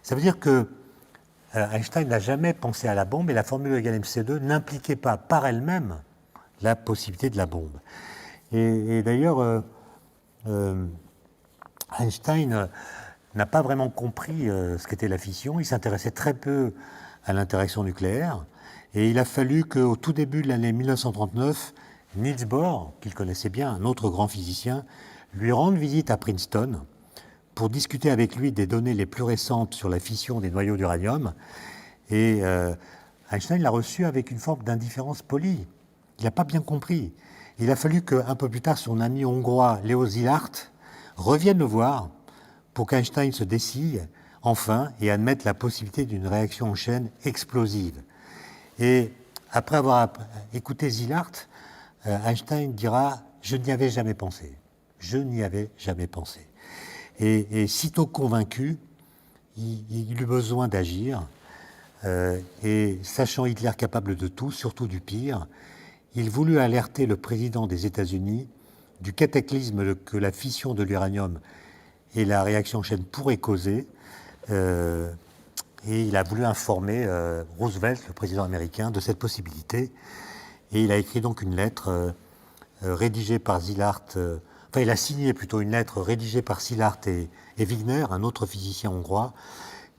Ça veut dire que Einstein n'a jamais pensé à la bombe et la formule égale mc2 n'impliquait pas par elle-même la possibilité de la bombe. Et d'ailleurs, Einstein n'a pas vraiment compris ce qu'était la fission. Il s'intéressait très peu à l'interaction nucléaire. Et il a fallu qu'au tout début de l'année 1939, Niels Bohr, qu'il connaissait bien, un autre grand physicien, lui rende visite à Princeton pour discuter avec lui des données les plus récentes sur la fission des noyaux d'uranium. Et Einstein l'a reçu avec une forme d'indifférence polie. Il n'a pas bien compris. Il a fallu qu'un peu plus tard, son ami hongrois Leo Szilard revienne le voir pour qu'Einstein se décide enfin et admette la possibilité d'une réaction en chaîne explosive. Et après avoir écouté Szilard, Einstein dira « Je n'y avais jamais pensé. Je n'y avais jamais pensé. » Et sitôt convaincu, il eut besoin d'agir. Et sachant Hitler capable de tout, surtout du pire, il voulut alerter le président des États-Unis du cataclysme que la fission de l'uranium et la réaction en chaîne pourraient causer. Et il a voulu informer Roosevelt, le président américain, de cette possibilité. Et il a écrit donc une lettre rédigée par Szilard, enfin il a signé plutôt une lettre rédigée par Szilard et Wigner, un autre physicien hongrois,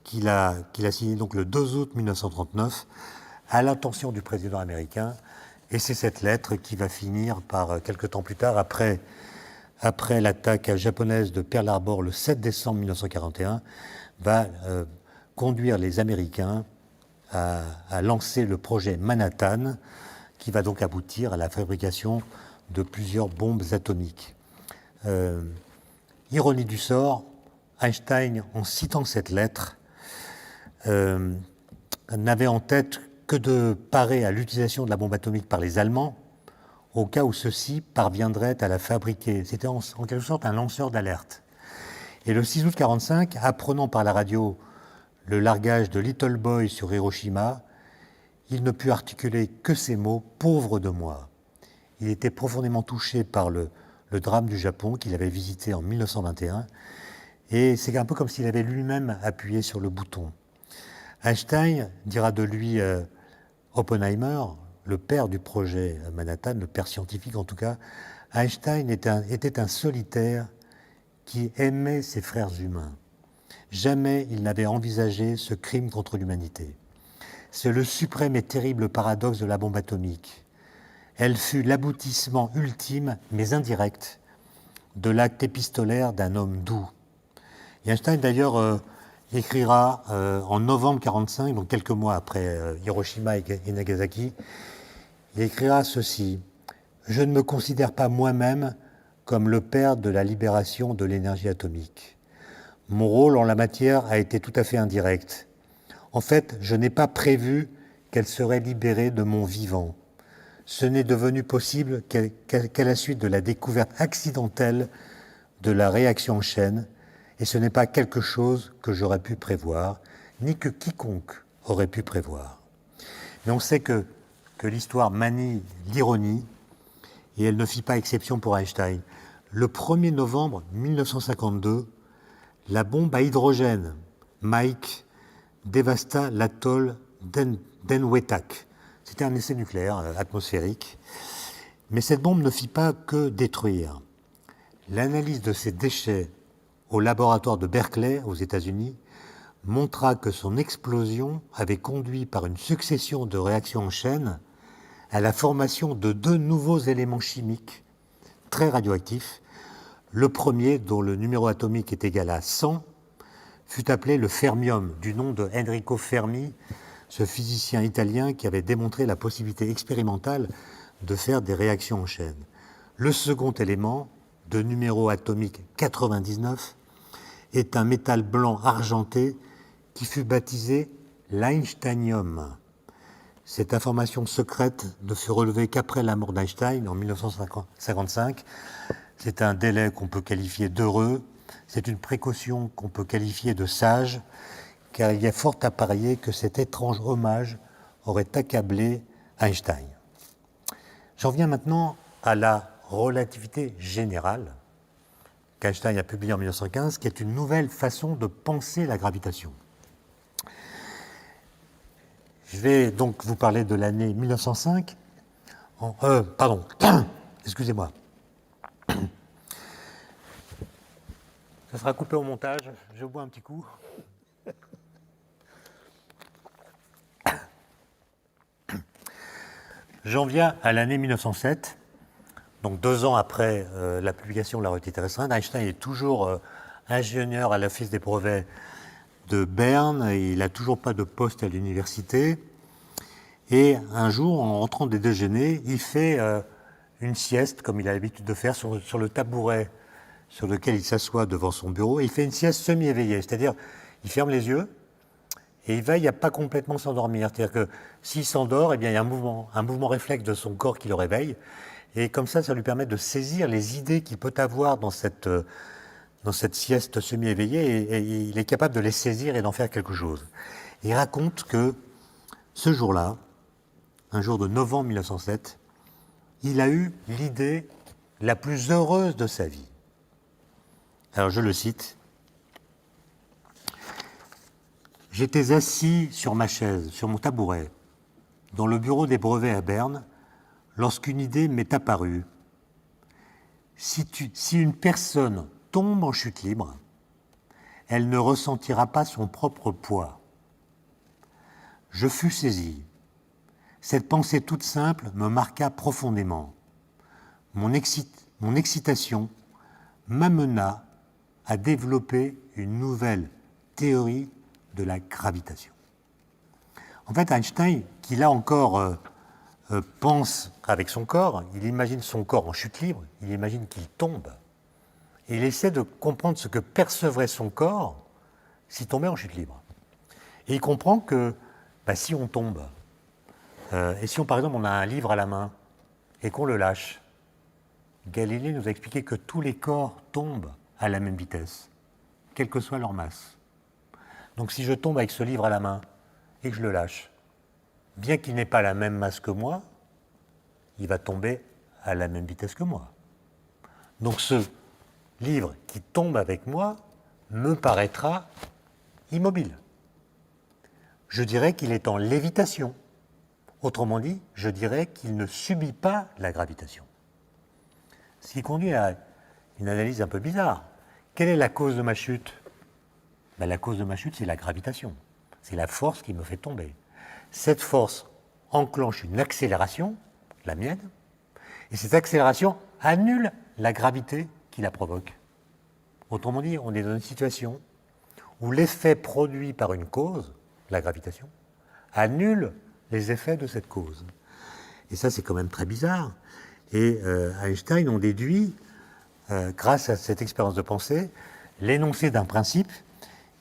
qu'il a signée donc le 2 août 1939 à l'intention du président américain. Et c'est cette lettre qui va finir par, quelque temps plus tard, après l'attaque japonaise de Pearl Harbor le 7 décembre 1941, va conduire les Américains à lancer le projet Manhattan, qui va donc aboutir à la fabrication de plusieurs bombes atomiques. Ironie du sort, Einstein, en citant cette lettre, n'avait en tête que de parer à l'utilisation de la bombe atomique par les Allemands au cas où ceux-ci parviendraient à la fabriquer. C'était en quelque sorte un lanceur d'alerte. Et le 6 août 1945, apprenant par la radio le largage de Little Boy sur Hiroshima, il ne put articuler que ces mots « pauvre de moi ». Il était profondément touché par le drame du Japon qu'il avait visité en 1921, et c'est un peu comme s'il avait lui-même appuyé sur le bouton. Einstein dira de lui Oppenheimer, le père du projet Manhattan, le père scientifique en tout cas. Einstein était un solitaire qui aimait ses frères humains. Jamais il n'avait envisagé ce crime contre l'humanité. C'est le suprême et terrible paradoxe de la bombe atomique. Elle fut l'aboutissement ultime, mais indirect, de l'acte épistolaire d'un homme doux. Et Einstein, d'ailleurs, écrira en novembre 1945, donc quelques mois après Hiroshima et Nagasaki, il écrira ceci : « Je ne me considère pas moi-même comme le père de la libération de l'énergie atomique. Mon rôle en la matière a été tout à fait indirect. En fait, je n'ai pas prévu qu'elle serait libérée de mon vivant. Ce n'est devenu possible qu'à la suite de la découverte accidentelle de la réaction en chaîne, et ce n'est pas quelque chose que j'aurais pu prévoir, ni que quiconque aurait pu prévoir. » Mais on sait que l'histoire manie l'ironie, et elle ne fit pas exception pour Einstein. Le 1er novembre 1952, la bombe à hydrogène Mike dévasta l'atoll d'Enwethak. C'était un essai nucléaire atmosphérique. Mais cette bombe ne fit pas que détruire. L'analyse de ces déchets au laboratoire de Berkeley, aux États-Unis, montra que son explosion avait conduit par une succession de réactions en chaîne à la formation de 2 nouveaux éléments chimiques très radioactifs. Le premier, dont le numéro atomique est égal à 100, fut appelé le fermium, du nom de Enrico Fermi, ce physicien italien qui avait démontré la possibilité expérimentale de faire des réactions en chaîne. Le second élément, de numéro atomique 99, est un métal blanc argenté qui fut baptisé l'Einsteinium. Cette information secrète ne fut relevée qu'après la mort d'Einstein en 1955. C'est un délai qu'on peut qualifier d'heureux, c'est une précaution qu'on peut qualifier de sage, car il y a fort à parier que cet étrange hommage aurait accablé Einstein. J'en viens maintenant à la relativité générale qu'Einstein a publiée en 1915, qui est une nouvelle façon de penser la gravitation. Je vais donc vous parler de l'année 1905. Excusez-moi. Ça sera coupé au montage, je bois un petit coup. J'en viens à l'année 1907, donc 2 ans après la publication de la relativité restreinte. Einstein est toujours ingénieur à l'office des brevets de Berne, et il n'a toujours pas de poste à l'université. Et un jour, en rentrant des déjeuners, il fait une sieste, comme il a l'habitude de faire, sur le tabouret sur lequel il s'assoit devant son bureau. Et il fait une sieste semi-éveillée, c'est-à-dire il ferme les yeux et il veille à pas complètement s'endormir. C'est-à-dire que s'il s'endort, eh bien, il y a un mouvement réflexe de son corps qui le réveille. Et comme ça lui permet de saisir les idées qu'il peut avoir dans cette sieste semi-éveillée, et il est capable de les saisir et d'en faire quelque chose. Il raconte que ce jour-là, un jour de novembre 1907, il a eu l'idée la plus heureuse de sa vie. Alors je le cite. « J'étais assis sur ma chaise, sur mon tabouret, dans le bureau des brevets à Berne, lorsqu'une idée m'est apparue. Si une personne tombe en chute libre, elle ne ressentira pas son propre poids. Je fus saisi. Cette pensée toute simple me marqua profondément. Mon excitation m'amena à développer une nouvelle théorie de la gravitation. » En fait, Einstein, qui là encore pense avec son corps, il imagine son corps en chute libre, il imagine qu'il tombe, et il essaie de comprendre ce que percevrait son corps s'il tombait en chute libre. Et il comprend que si on tombe, et si par exemple on a un livre à la main et qu'on le lâche, Galilée nous a expliqué que tous les corps tombent à la même vitesse, quelle que soit leur masse. Donc si je tombe avec ce livre à la main et que je le lâche, bien qu'il n'ait pas la même masse que moi, il va tomber à la même vitesse que moi. Donc ce livre qui tombe avec moi me paraîtra immobile. Je dirais qu'il est en lévitation. Autrement dit, je dirais qu'il ne subit pas la gravitation. Ce qui conduit à une analyse un peu bizarre. Quelle est la cause de ma chute? La cause de ma chute, c'est la gravitation. C'est la force qui me fait tomber. Cette force enclenche une accélération, la mienne, et cette accélération annule la gravité qui la provoque. Autrement dit, on est dans une situation où l'effet produit par une cause, la gravitation, annule les effets de cette cause. Et ça, c'est quand même très bizarre. Et Einstein en déduit, grâce à cette expérience de pensée, l'énoncé d'un principe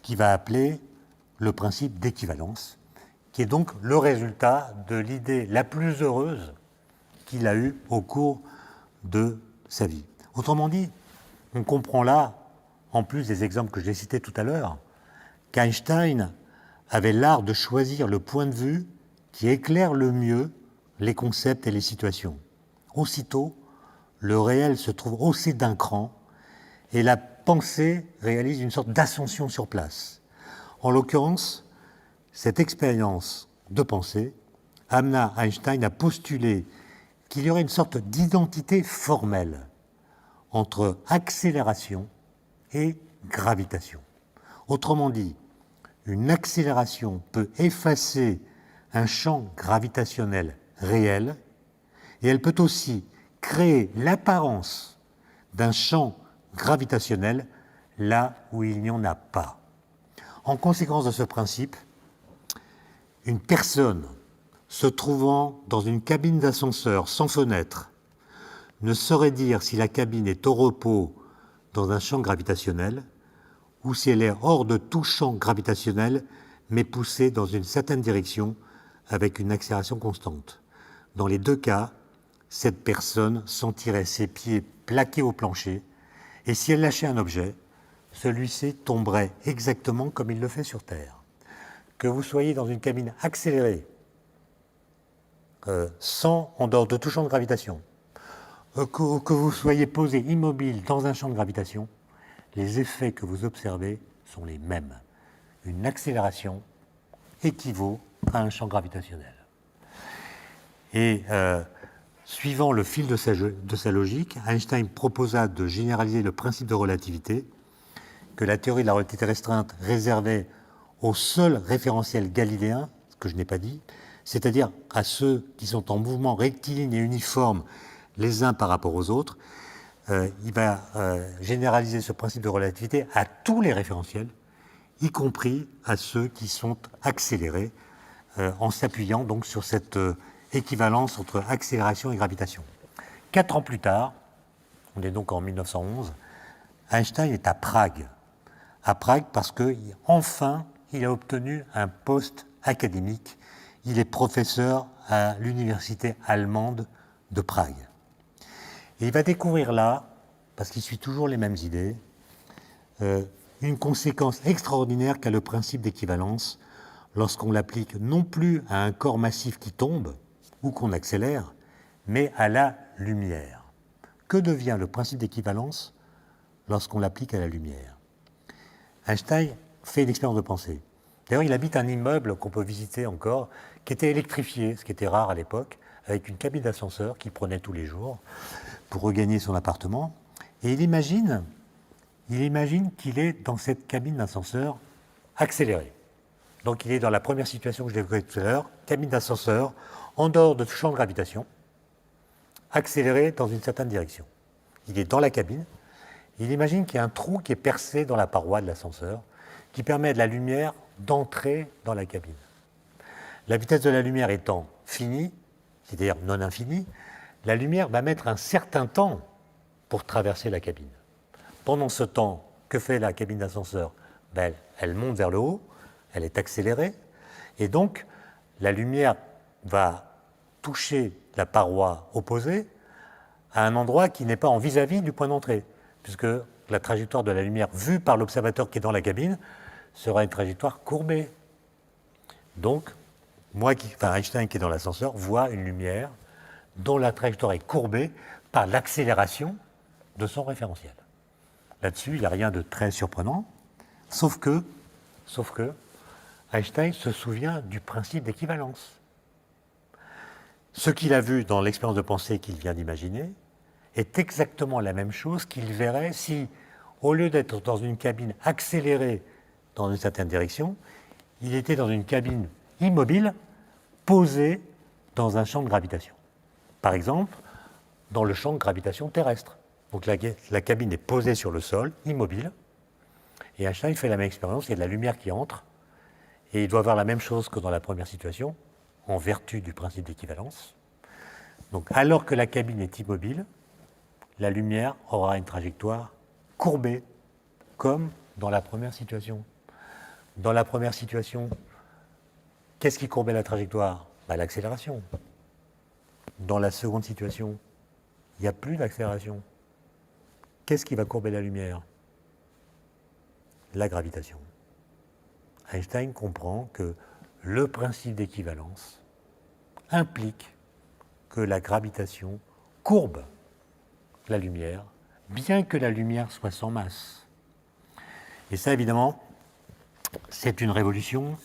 qu'il va appeler le principe d'équivalence, qui est donc le résultat de l'idée la plus heureuse qu'il a eue au cours de sa vie. Autrement dit, on comprend là, en plus des exemples que j'ai cités tout à l'heure, qu'Einstein avait l'art de choisir le point de vue qui éclaire le mieux les concepts et les situations. Aussitôt, le réel se trouve haussé d'un cran et la pensée réalise une sorte d'ascension sur place. En l'occurrence, cette expérience de pensée amena Einstein à postuler qu'il y aurait une sorte d'identité formelle entre accélération et gravitation. Autrement dit, une accélération peut effacer un champ gravitationnel réel et elle peut aussi créer l'apparence d'un champ gravitationnel là où il n'y en a pas. En conséquence de ce principe, une personne se trouvant dans une cabine d'ascenseur sans fenêtre ne saurait dire si la cabine est au repos dans un champ gravitationnel ou si elle est hors de tout champ gravitationnel mais poussée dans une certaine direction avec une accélération constante. Dans les deux cas, cette personne sentirait ses pieds plaqués au plancher et si elle lâchait un objet, celui-ci tomberait exactement comme il le fait sur Terre. Que vous soyez dans une cabine accélérée, en dehors de tout champ de gravitation, que vous soyez posé immobile dans un champ de gravitation, les effets que vous observez sont les mêmes. Une accélération équivaut à un champ gravitationnel. Et suivant le fil de sa logique, Einstein proposa de généraliser le principe de relativité que la théorie de la relativité restreinte réservait aux seuls référentiels galiléens, ce que je n'ai pas dit, c'est-à-dire à ceux qui sont en mouvement rectiligne et uniforme les uns par rapport aux autres. Il va généraliser ce principe de relativité à tous les référentiels, y compris à ceux qui sont accélérés, en s'appuyant donc sur cette équivalence entre accélération et gravitation. 4 ans plus tard, on est donc en 1911, Einstein est à Prague. À Prague parce qu'enfin, il a obtenu un poste académique. Il est professeur à l'université allemande de Prague. Et il va découvrir là, parce qu'il suit toujours les mêmes idées, une conséquence extraordinaire qu'a le principe d'équivalence lorsqu'on l'applique non plus à un corps massif qui tombe ou qu'on accélère, mais à la lumière. Que devient le principe d'équivalence lorsqu'on l'applique à la lumière? Einstein fait une expérience de pensée. D'ailleurs, il habite un immeuble qu'on peut visiter encore, qui était électrifié, ce qui était rare à l'époque, avec une cabine d'ascenseur qu'il prenait tous les jours pour regagner son appartement. Et il imagine qu'il est dans cette cabine d'ascenseur accélérée. Donc il est dans la première situation que je décrivais tout à l'heure, cabine d'ascenseur, en dehors de tout champ de gravitation, accélérée dans une certaine direction. Il est dans la cabine, il imagine qu'il y a un trou qui est percé dans la paroi de l'ascenseur, qui permet à de la lumière d'entrer dans la cabine. La vitesse de la lumière étant finie, c'est-à-dire non infinie, la lumière va mettre un certain temps pour traverser la cabine. Pendant ce temps, que fait la cabine d'ascenseur? Elle monte vers le haut, elle est accélérée, et donc la lumière va toucher la paroi opposée à un endroit qui n'est pas en vis-à-vis du point d'entrée, puisque la trajectoire de la lumière vue par l'observateur qui est dans la cabine sera une trajectoire courbée. Donc, Einstein qui est dans l'ascenseur voit une lumière dont la trajectoire est courbée par l'accélération de son référentiel. Là-dessus, il n'y a rien de très surprenant, sauf que Einstein se souvient du principe d'équivalence. Ce qu'il a vu dans l'expérience de pensée qu'il vient d'imaginer est exactement la même chose qu'il verrait si, au lieu d'être dans une cabine accélérée dans une certaine direction, il était dans une cabine immobile posée dans un champ de gravitation. Par exemple, dans le champ de gravitation terrestre. Donc la cabine est posée sur le sol, immobile, et Einstein fait la même expérience, il y a de la lumière qui entre, et il doit voir la même chose que dans la première situation, en vertu du principe d'équivalence. Donc alors que la cabine est immobile, la lumière aura une trajectoire courbée, comme dans la première situation. Dans la première situation, qu'est-ce qui courbait la trajectoire? L'accélération. Dans la seconde situation, il n'y a plus d'accélération. Qu'est-ce qui va courber la lumière? La gravitation. Einstein comprend que le principe d'équivalence implique que la gravitation courbe la lumière, bien que la lumière soit sans masse. Et ça, évidemment, c'est une révolution.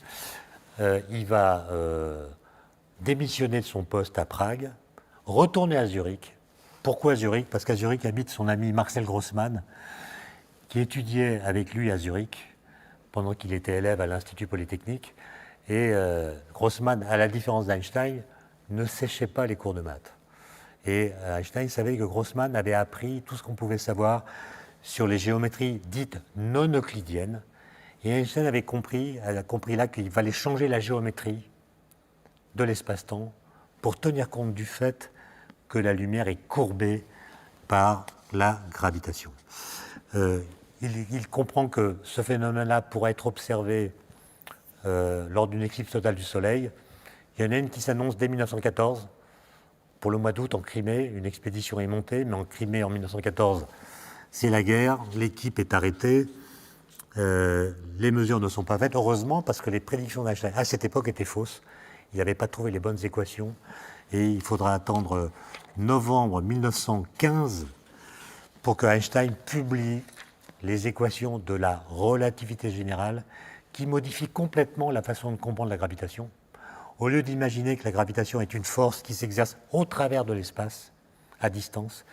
Il va démissionner de son poste à Prague, retourner à Zurich. Pourquoi Zurich? Parce qu'à Zurich habite son ami Marcel Grossmann, qui étudiait avec lui à Zurich pendant qu'il était élève à l'Institut Polytechnique. Et Grossmann, à la différence d'Einstein, ne séchait pas les cours de maths. Et Einstein savait que Grossmann avait appris tout ce qu'on pouvait savoir sur les géométries dites non euclidiennes. Et Einstein a compris là qu'il fallait changer la géométrie de l'espace-temps pour tenir compte du fait que la lumière est courbée par la gravitation. Il comprend que ce phénomène-là pourrait être observé lors d'une éclipse totale du Soleil. Il y en a une qui s'annonce dès 1914, pour le mois d'août en Crimée. Une expédition est montée, mais en Crimée en 1914, c'est la guerre, l'équipe est arrêtée, les mesures ne sont pas faites, heureusement, parce que les prédictions d'Einstein à cette époque étaient fausses. Il n'avait pas trouvé les bonnes équations, et il faudra attendre novembre 1915 pour que Einstein publie les équations de la relativité générale qui modifient complètement la façon de comprendre la gravitation. Au lieu d'imaginer que la gravitation est une force qui s'exerce au travers de l'espace, à distance,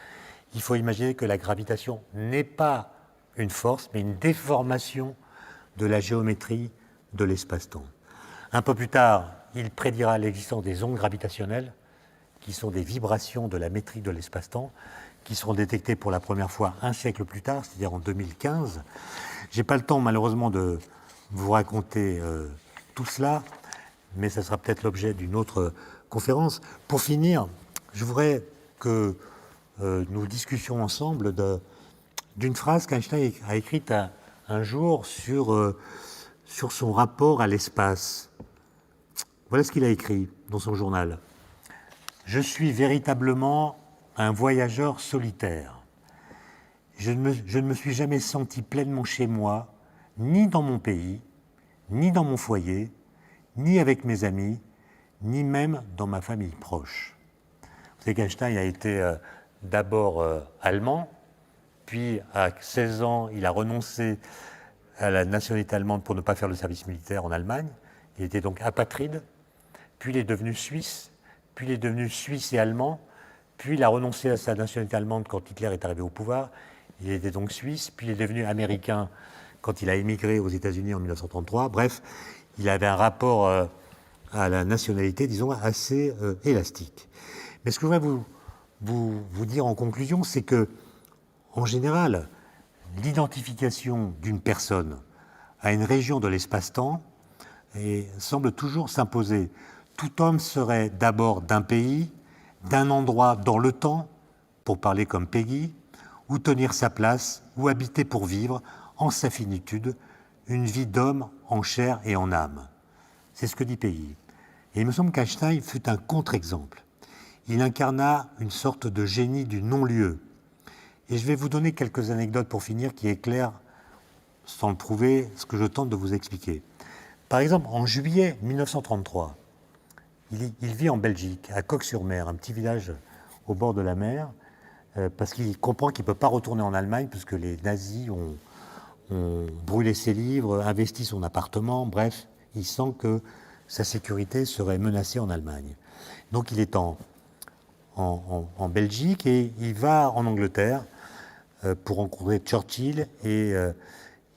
il faut imaginer que la gravitation n'est pas une force, mais une déformation de la géométrie de l'espace-temps. Un peu plus tard, il prédira l'existence des ondes gravitationnelles, qui sont des vibrations de la métrique de l'espace-temps, qui seront détectées pour la première fois un siècle plus tard, c'est-à-dire en 2015. Je n'ai pas le temps, malheureusement, de vous raconter tout cela, mais ça sera peut-être l'objet d'une autre conférence. Pour finir, je voudrais que nous discutions ensemble d'une phrase qu'Einstein a écrite un jour sur son rapport à l'espace. Voilà ce qu'il a écrit dans son journal. « Je suis véritablement un voyageur solitaire. Je ne me suis jamais senti pleinement chez moi, ni dans mon pays, ni dans mon foyer, ni avec mes amis, ni même dans ma famille proche. » Vous savez qu'Einstein a été d'abord allemand, puis à 16 ans, il a renoncé à la nationalité allemande pour ne pas faire le service militaire en Allemagne. Il était donc apatride, puis il est devenu suisse, puis il est devenu suisse et allemand, puis il a renoncé à sa nationalité allemande quand Hitler est arrivé au pouvoir. Il était donc suisse, puis il est devenu américain quand il a émigré aux États-Unis en 1933. Bref, il avait un rapport à la nationalité, disons, assez élastique. Mais ce que je voudrais vous dire en conclusion, c'est que, en général, l'identification d'une personne à une région de l'espace-temps semble toujours s'imposer. Tout homme serait d'abord d'un pays, d'un endroit dans le temps, pour parler comme Peggy, ou tenir sa place, ou habiter pour vivre, en sa finitude, une vie d'homme en chair et en âme. C'est ce que dit Peggy. Et il me semble qu'Einstein fut un contre-exemple. Il incarna une sorte de génie du non-lieu. Et je vais vous donner quelques anecdotes pour finir qui éclairent sans le prouver ce que je tente de vous expliquer. Par exemple, en juillet 1933, il vit en Belgique, à Cocq-sur-Mer, un petit village au bord de la mer, parce qu'il comprend qu'il ne peut pas retourner en Allemagne, puisque les nazis ont brûlé ses livres, investi son appartement, bref, il sent que sa sécurité serait menacée en Allemagne. Donc il est en Belgique et il va en Angleterre pour rencontrer Churchill et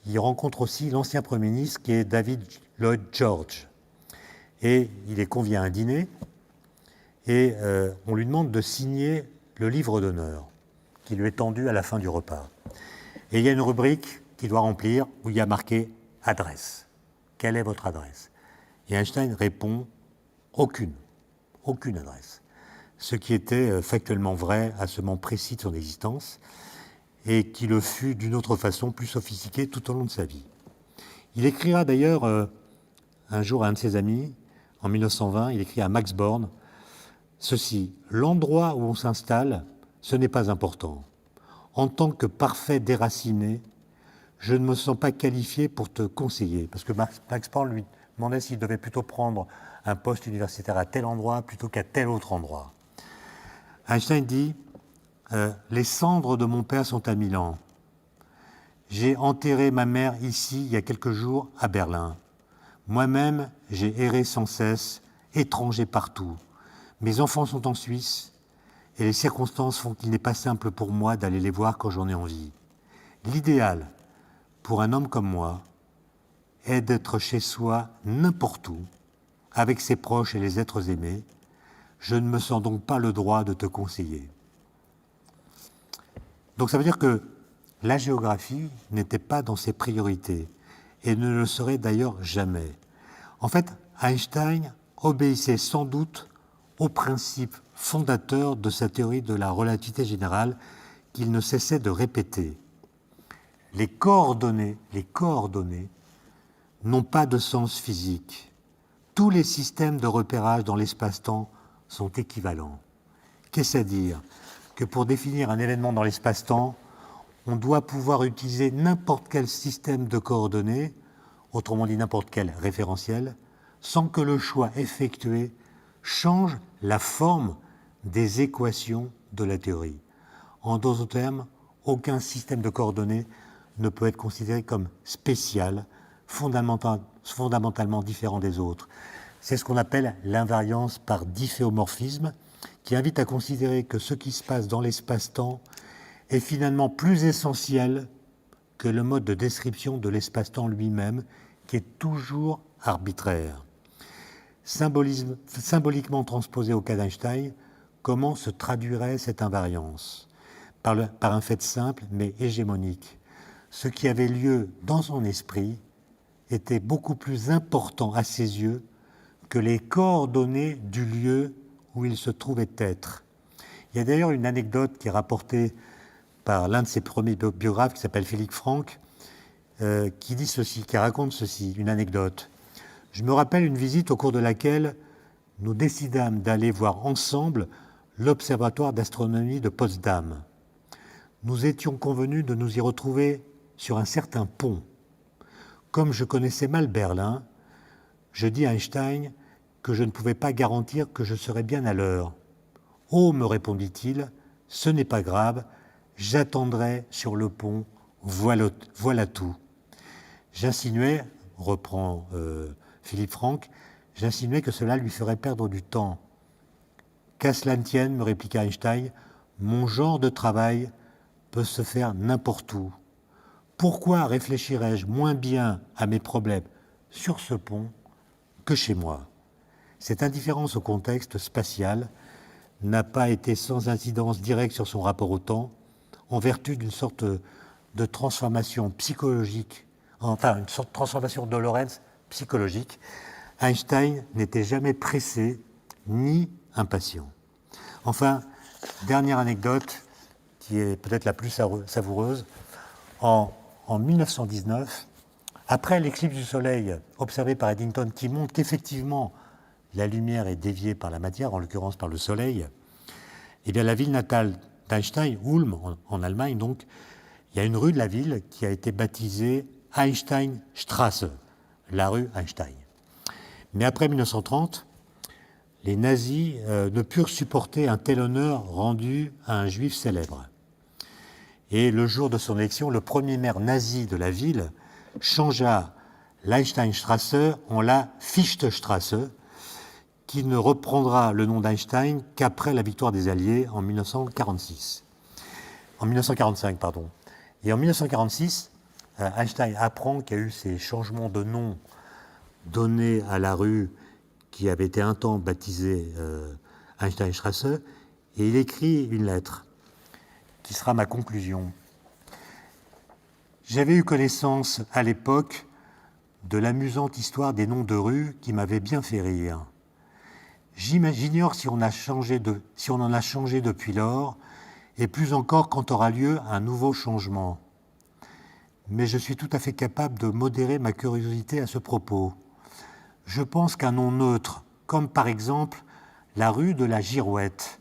il rencontre aussi l'ancien Premier ministre qui est David Lloyd George. Et il est convié à un dîner et on lui demande de signer le livre d'honneur qui lui est tendu à la fin du repas. Et il y a une rubrique qu'il doit remplir où il y a marqué « adresse ». Quelle est votre adresse? Et Einstein répond « aucune adresse ». Ce qui était factuellement vrai à ce moment précis de son existence et qui le fut d'une autre façon plus sophistiquée tout au long de sa vie. Il écrira d'ailleurs un jour à un de ses amis, en 1920, il écrit à Max Born ceci: « L'endroit où on s'installe, ce n'est pas important. En tant que parfait déraciné, je ne me sens pas qualifié pour te conseiller. » Parce que Max Born lui demandait s'il devait plutôt prendre un poste universitaire à tel endroit plutôt qu'à tel autre endroit. Einstein dit les cendres de mon père sont à Milan. J'ai enterré ma mère ici il y a quelques jours à Berlin. Moi-même, j'ai erré sans cesse, étranger partout. Mes enfants sont en Suisse et les circonstances font qu'il n'est pas simple pour moi d'aller les voir quand j'en ai envie. L'idéal pour un homme comme moi est d'être chez soi n'importe où, avec ses proches et les êtres aimés. Je ne me sens donc pas le droit de te conseiller. Donc ça veut dire que la géographie n'était pas dans ses priorités et ne le serait d'ailleurs jamais. En fait, Einstein obéissait sans doute aux principes fondateurs de sa théorie de la relativité générale qu'il ne cessait de répéter. Les coordonnées n'ont pas de sens physique. Tous les systèmes de repérage dans l'espace-temps sont équivalents. Qu'est-ce à dire? Que pour définir un événement dans l'espace-temps, on doit pouvoir utiliser n'importe quel système de coordonnées, autrement dit n'importe quel référentiel, sans que le choix effectué change la forme des équations de la théorie. En d'autres termes, aucun système de coordonnées ne peut être considéré comme spécial, fondamentalement différent des autres. C'est ce qu'on appelle l'invariance par difféomorphisme, qui invite à considérer que ce qui se passe dans l'espace-temps est finalement plus essentiel que le mode de description de l'espace-temps lui-même, qui est toujours arbitraire. Symboliquement transposé au cas d'Einstein, comment se traduirait cette invariance? Par un fait simple mais hégémonique. Ce qui avait lieu dans son esprit était beaucoup plus important à ses yeux que les coordonnées du lieu où il se trouvait être. Il y a d'ailleurs une anecdote qui est rapportée par l'un de ses premiers biographes qui s'appelle Philippe Franck, qui raconte ceci, une anecdote. Je me rappelle une visite au cours de laquelle nous décidâmes d'aller voir ensemble l'Observatoire d'astronomie de Potsdam. Nous étions convenus de nous y retrouver sur un certain pont. Comme je connaissais mal Berlin, je dis à Einstein que je ne pouvais pas garantir que je serais bien à l'heure. « Oh, me répondit-il, ce n'est pas grave, j'attendrai sur le pont, voilà tout. » J'insinuais, reprend Philippe Franck, j'insinuais que cela lui ferait perdre du temps. « Qu'à cela ne tienne, me répliqua Einstein, mon genre de travail peut se faire n'importe où. Pourquoi réfléchirais-je moins bien à mes problèmes sur ce pont que chez moi? Cette indifférence au contexte spatial n'a pas été sans incidence directe sur son rapport au temps, en vertu d'une sorte de transformation psychologique, enfin une sorte de transformation de Lorentz psychologique. Einstein n'était jamais pressé ni impatient. Enfin, dernière anecdote, qui est peut-être la plus savoureuse, en 1919, après l'éclipse du Soleil observée par Eddington, qui montre qu'effectivement la lumière est déviée par la matière, en l'occurrence par le Soleil, et bien la ville natale d'Einstein, Ulm, en Allemagne, donc, il y a une rue de la ville qui a été baptisée Einsteinstraße, la rue Einstein. Mais après 1930, les nazis ne purent supporter un tel honneur rendu à un juif célèbre. Et le jour de son élection, le premier maire nazi de la ville changea l'Einsteinstraße en la Fichtestraße, qui ne reprendra le nom d'Einstein qu'après la victoire des Alliés en 1945, pardon. Et en 1946, Einstein apprend qu'il y a eu ces changements de nom donnés à la rue qui avait été un temps baptisée Einsteinstraße, et il écrit une lettre qui sera ma conclusion. J'avais eu connaissance à l'époque de l'amusante histoire des noms de rues qui m'avait bien fait rire. J'ignore si on en a changé depuis lors, et plus encore quand aura lieu un nouveau changement. Mais je suis tout à fait capable de modérer ma curiosité à ce propos. Je pense qu'un nom neutre, comme par exemple la rue de la Girouette,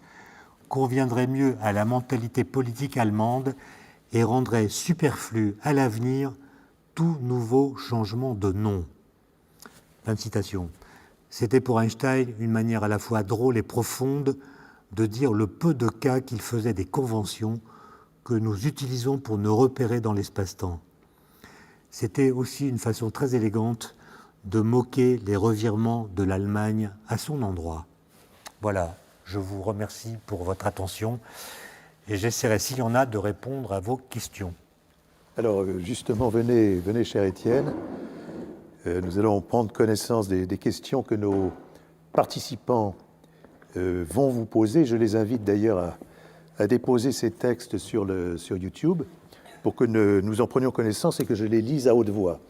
conviendrait mieux à la mentalité politique allemande et rendrait superflu à l'avenir tout nouveau changement de nom. Fin de citation. C'était pour Einstein une manière à la fois drôle et profonde de dire le peu de cas qu'il faisait des conventions que nous utilisons pour nous repérer dans l'espace-temps. C'était aussi une façon très élégante de moquer les revirements de l'Allemagne à son endroit. Voilà, je vous remercie pour votre attention et j'essaierai, s'il y en a, de répondre à vos questions. Alors, justement, venez, cher Étienne. Nous allons prendre connaissance des questions que nos participants vont vous poser. Je les invite d'ailleurs à déposer ces textes sur YouTube pour que nous en prenions connaissance et que je les lise à haute voix.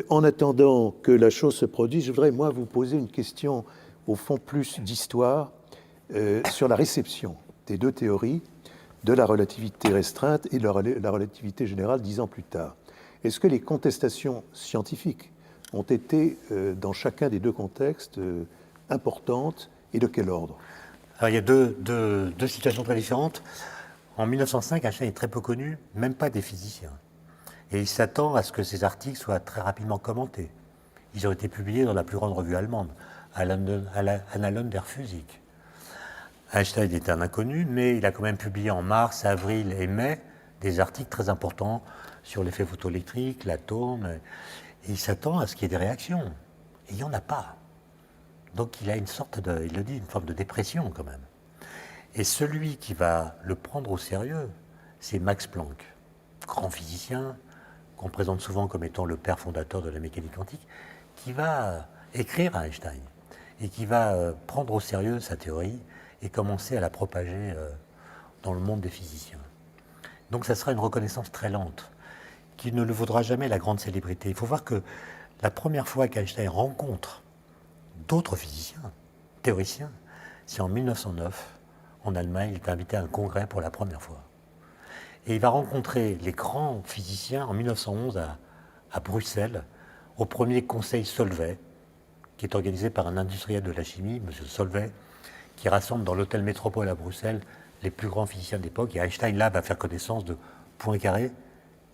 En attendant que la chose se produise, je voudrais, moi, vous poser une question, au fond, plus d'histoire, sur la réception des deux théories, de la relativité restreinte et de la relativité générale 10 ans plus tard. Est-ce que les contestations scientifiques ont été, dans chacun des deux contextes, importantes, et de quel ordre? Alors, il y a deux situations très différentes. En 1905, Einstein est très peu connu, même pas des physiciens. Et il s'attend à ce que ces articles soient très rapidement commentés. Ils ont été publiés dans la plus grande revue allemande, Annalen der Physik. Einstein était un inconnu, mais il a quand même publié en mars, avril et mai des articles très importants sur l'effet photoélectrique, l'atome. Et il s'attend à ce qu'il y ait des réactions. Et il n'y en a pas. Donc il a une sorte de, il le dit, une forme de dépression quand même. Et celui qui va le prendre au sérieux, c'est Max Planck, grand physicien, qu'on présente souvent comme étant le père fondateur de la mécanique quantique, qui va écrire à Einstein et qui va prendre au sérieux sa théorie et commencer à la propager dans le monde des physiciens. Donc ça sera une reconnaissance très lente, qui ne le vaudra jamais la grande célébrité. Il faut voir que la première fois qu'Einstein rencontre d'autres physiciens, théoriciens, c'est en 1909, en Allemagne. Il est invité à un congrès pour la première fois. Et il va rencontrer les grands physiciens en 1911 à Bruxelles, au premier conseil Solvay, qui est organisé par un industriel de la chimie, M. Solvay, qui rassemble dans l'hôtel Métropole à Bruxelles les plus grands physiciens de l'époque. Et Einstein, là, va faire connaissance de Poincaré,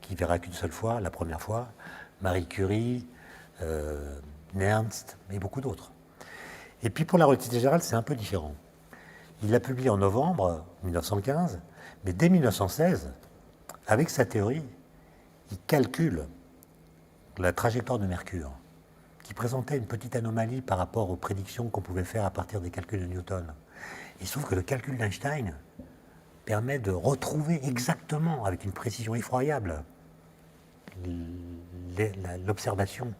qui verra qu'une seule fois, la première fois, Marie Curie, Nernst, et beaucoup d'autres. Et puis pour la relativité générale, c'est un peu différent. Il l'a publié en novembre 1915, mais dès 1916, avec sa théorie, il calcule la trajectoire de Mercure, qui présentait une petite anomalie par rapport aux prédictions qu'on pouvait faire à partir des calculs de Newton. Il se trouve que le calcul d'Einstein permet de retrouver exactement, avec une précision effroyable, l'observation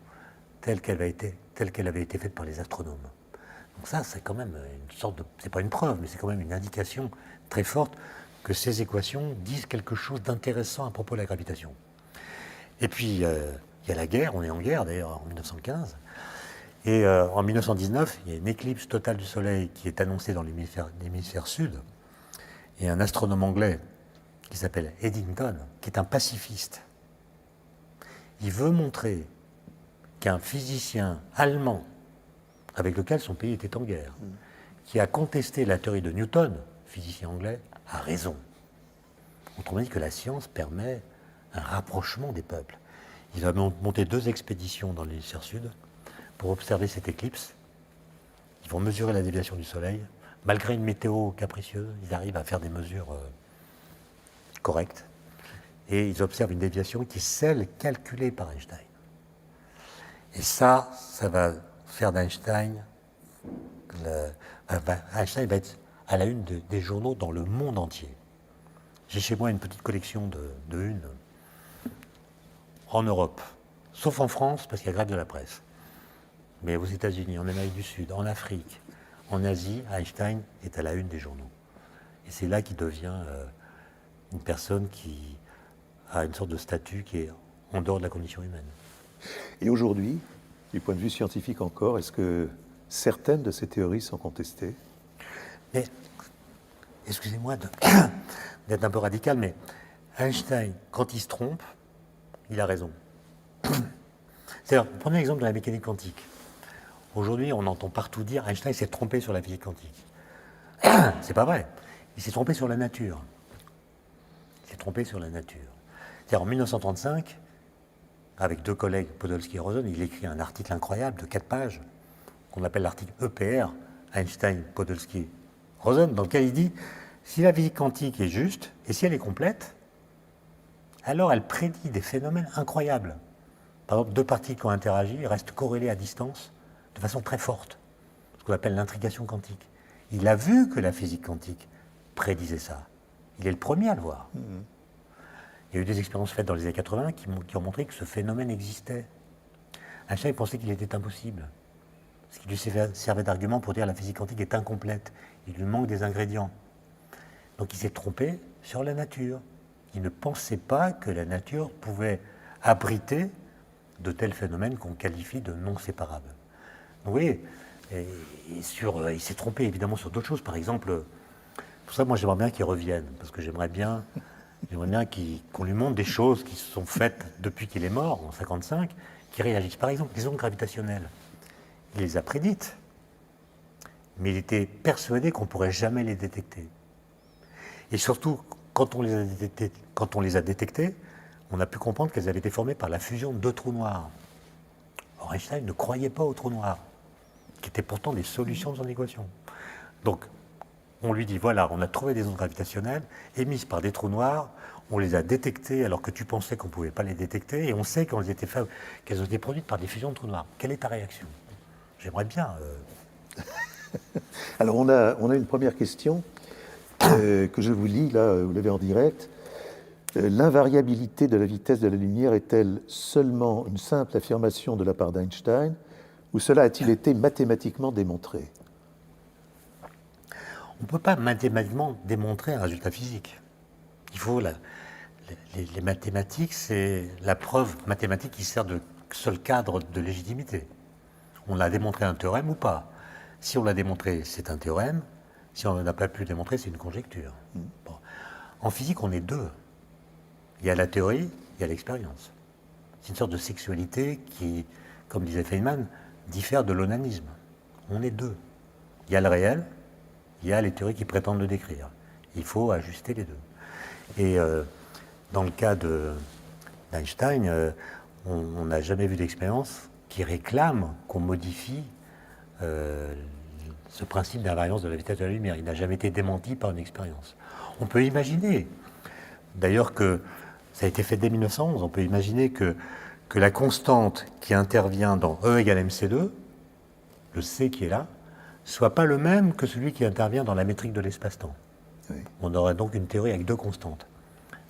telle qu'elle avait été faite par les astronomes. Donc ça, c'est quand même une sorte de... C'est pas une preuve, mais c'est quand même une indication très forte que ces équations disent quelque chose d'intéressant à propos de la gravitation. Et puis, il y a la guerre, on est en guerre d'ailleurs en 1915, et en 1919, il y a une éclipse totale du Soleil qui est annoncée dans l'hémisphère sud, et un astronome anglais qui s'appelle Eddington, qui est un pacifiste. Il veut montrer qu'un physicien allemand, avec lequel son pays était en guerre, qui a contesté la théorie de Newton, physicien anglais, a raison. Autrement dit que la science permet un rapprochement des peuples. Il va monter 2 expéditions dans l'hémisphère sud pour observer cette éclipse. Ils vont mesurer la déviation du Soleil. Malgré une météo capricieuse, ils arrivent à faire des mesures correctes. Et ils observent une déviation qui est celle calculée par Einstein. Et ça va faire d'Einstein... Einstein va être à la une des journaux dans le monde entier. J'ai chez moi une petite collection de une en Europe, sauf en France, parce qu'il y a grève de la presse. Mais aux États-Unis, en Amérique du Sud, en Afrique, en Asie, Einstein est à la une des journaux. Et c'est là qu'il devient une personne qui a une sorte de statut qui est en dehors de la condition humaine. Et aujourd'hui, du point de vue scientifique encore, est-ce que certaines de ces théories sont contestées? Mais, excusez-moi d'être un peu radical, mais Einstein, quand il se trompe, il a raison. C'est-à-dire, prenez l'exemple de la mécanique quantique. Aujourd'hui, on entend partout dire Einstein s'est trompé sur la physique quantique. C'est pas vrai. Il s'est trompé sur la nature. Il s'est trompé sur la nature. C'est-à-dire, en 1935, avec 2 collègues, Podolsky et Rosen, il écrit un article incroyable de 4 pages, qu'on appelle l'article EPR, Einstein, Podolsky, Rosen, dans lequel il dit si la physique quantique est juste, et si elle est complète, alors elle prédit des phénomènes incroyables. Par exemple, 2 particles qui ont interagi restent corrélées à distance de façon très forte, ce qu'on appelle l'intrication quantique. Il a vu que la physique quantique prédisait ça. Il est le premier à le voir. Il y a eu des expériences faites dans les années 80 qui ont montré que ce phénomène existait. Einstein pensait qu'il était impossible. Ce qui lui servait d'argument pour dire que la physique quantique est incomplète. Il lui manque des ingrédients. Donc il s'est trompé sur la nature. Il ne pensait pas que la nature pouvait abriter de tels phénomènes qu'on qualifie de non séparables. Donc, vous voyez, il s'est trompé évidemment sur d'autres choses. Par exemple, pour ça, moi j'aimerais bien qu'il revienne, parce que j'aimerais bien qu'on lui montre des choses qui se sont faites depuis qu'il est mort, en 1955, qui réagissent. Par exemple, les ondes gravitationnelles. Il les a prédites, mais il était persuadé qu'on ne pourrait jamais les détecter. Et surtout, quand on les a détectées, on a pu comprendre qu'elles avaient été formées par la fusion de 2 trous noirs. Or, Einstein ne croyait pas aux trous noirs, qui étaient pourtant des solutions de son équation. Donc, on lui dit, voilà, on a trouvé des ondes gravitationnelles émises par des trous noirs, on les a détectées alors que tu pensais qu'on ne pouvait pas les détecter, et on sait qu'elles ont été produites par des fusions de trous noirs. Quelle est ta réaction? J'aimerais bien... Alors, on a une première question que je vous lis, là, vous l'avez en direct. L'invariabilité de la vitesse de la lumière est-elle seulement une simple affirmation de la part d'Einstein, ou cela a-t-il été mathématiquement démontré? On ne peut pas mathématiquement démontrer un résultat physique. Il faut... Les mathématiques, c'est la preuve mathématique qui sert de seul cadre de légitimité. On a démontré un théorème ou pas. Si on l'a démontré, c'est un théorème. Si on n'a pas pu le démontrer, c'est une conjecture. Bon. En physique, on est 2. Il y a la théorie, il y a l'expérience. C'est une sorte de sexualité qui, comme disait Feynman, diffère de l'onanisme. On est 2. Il y a le réel, il y a les théories qui prétendent le décrire. Il faut ajuster les 2. Et dans le cas d'Einstein, on n'a jamais vu d'expérience qui réclame qu'on modifie ce principe d'invariance de la vitesse de la lumière. Il n'a jamais été démenti par une expérience. On peut imaginer, d'ailleurs que ça a été fait dès 1911, on peut imaginer que la constante qui intervient dans E égale mc2, le C qui est là, soit pas le même que celui qui intervient dans la métrique de l'espace-temps. Oui. On aurait donc une théorie avec 2 constantes.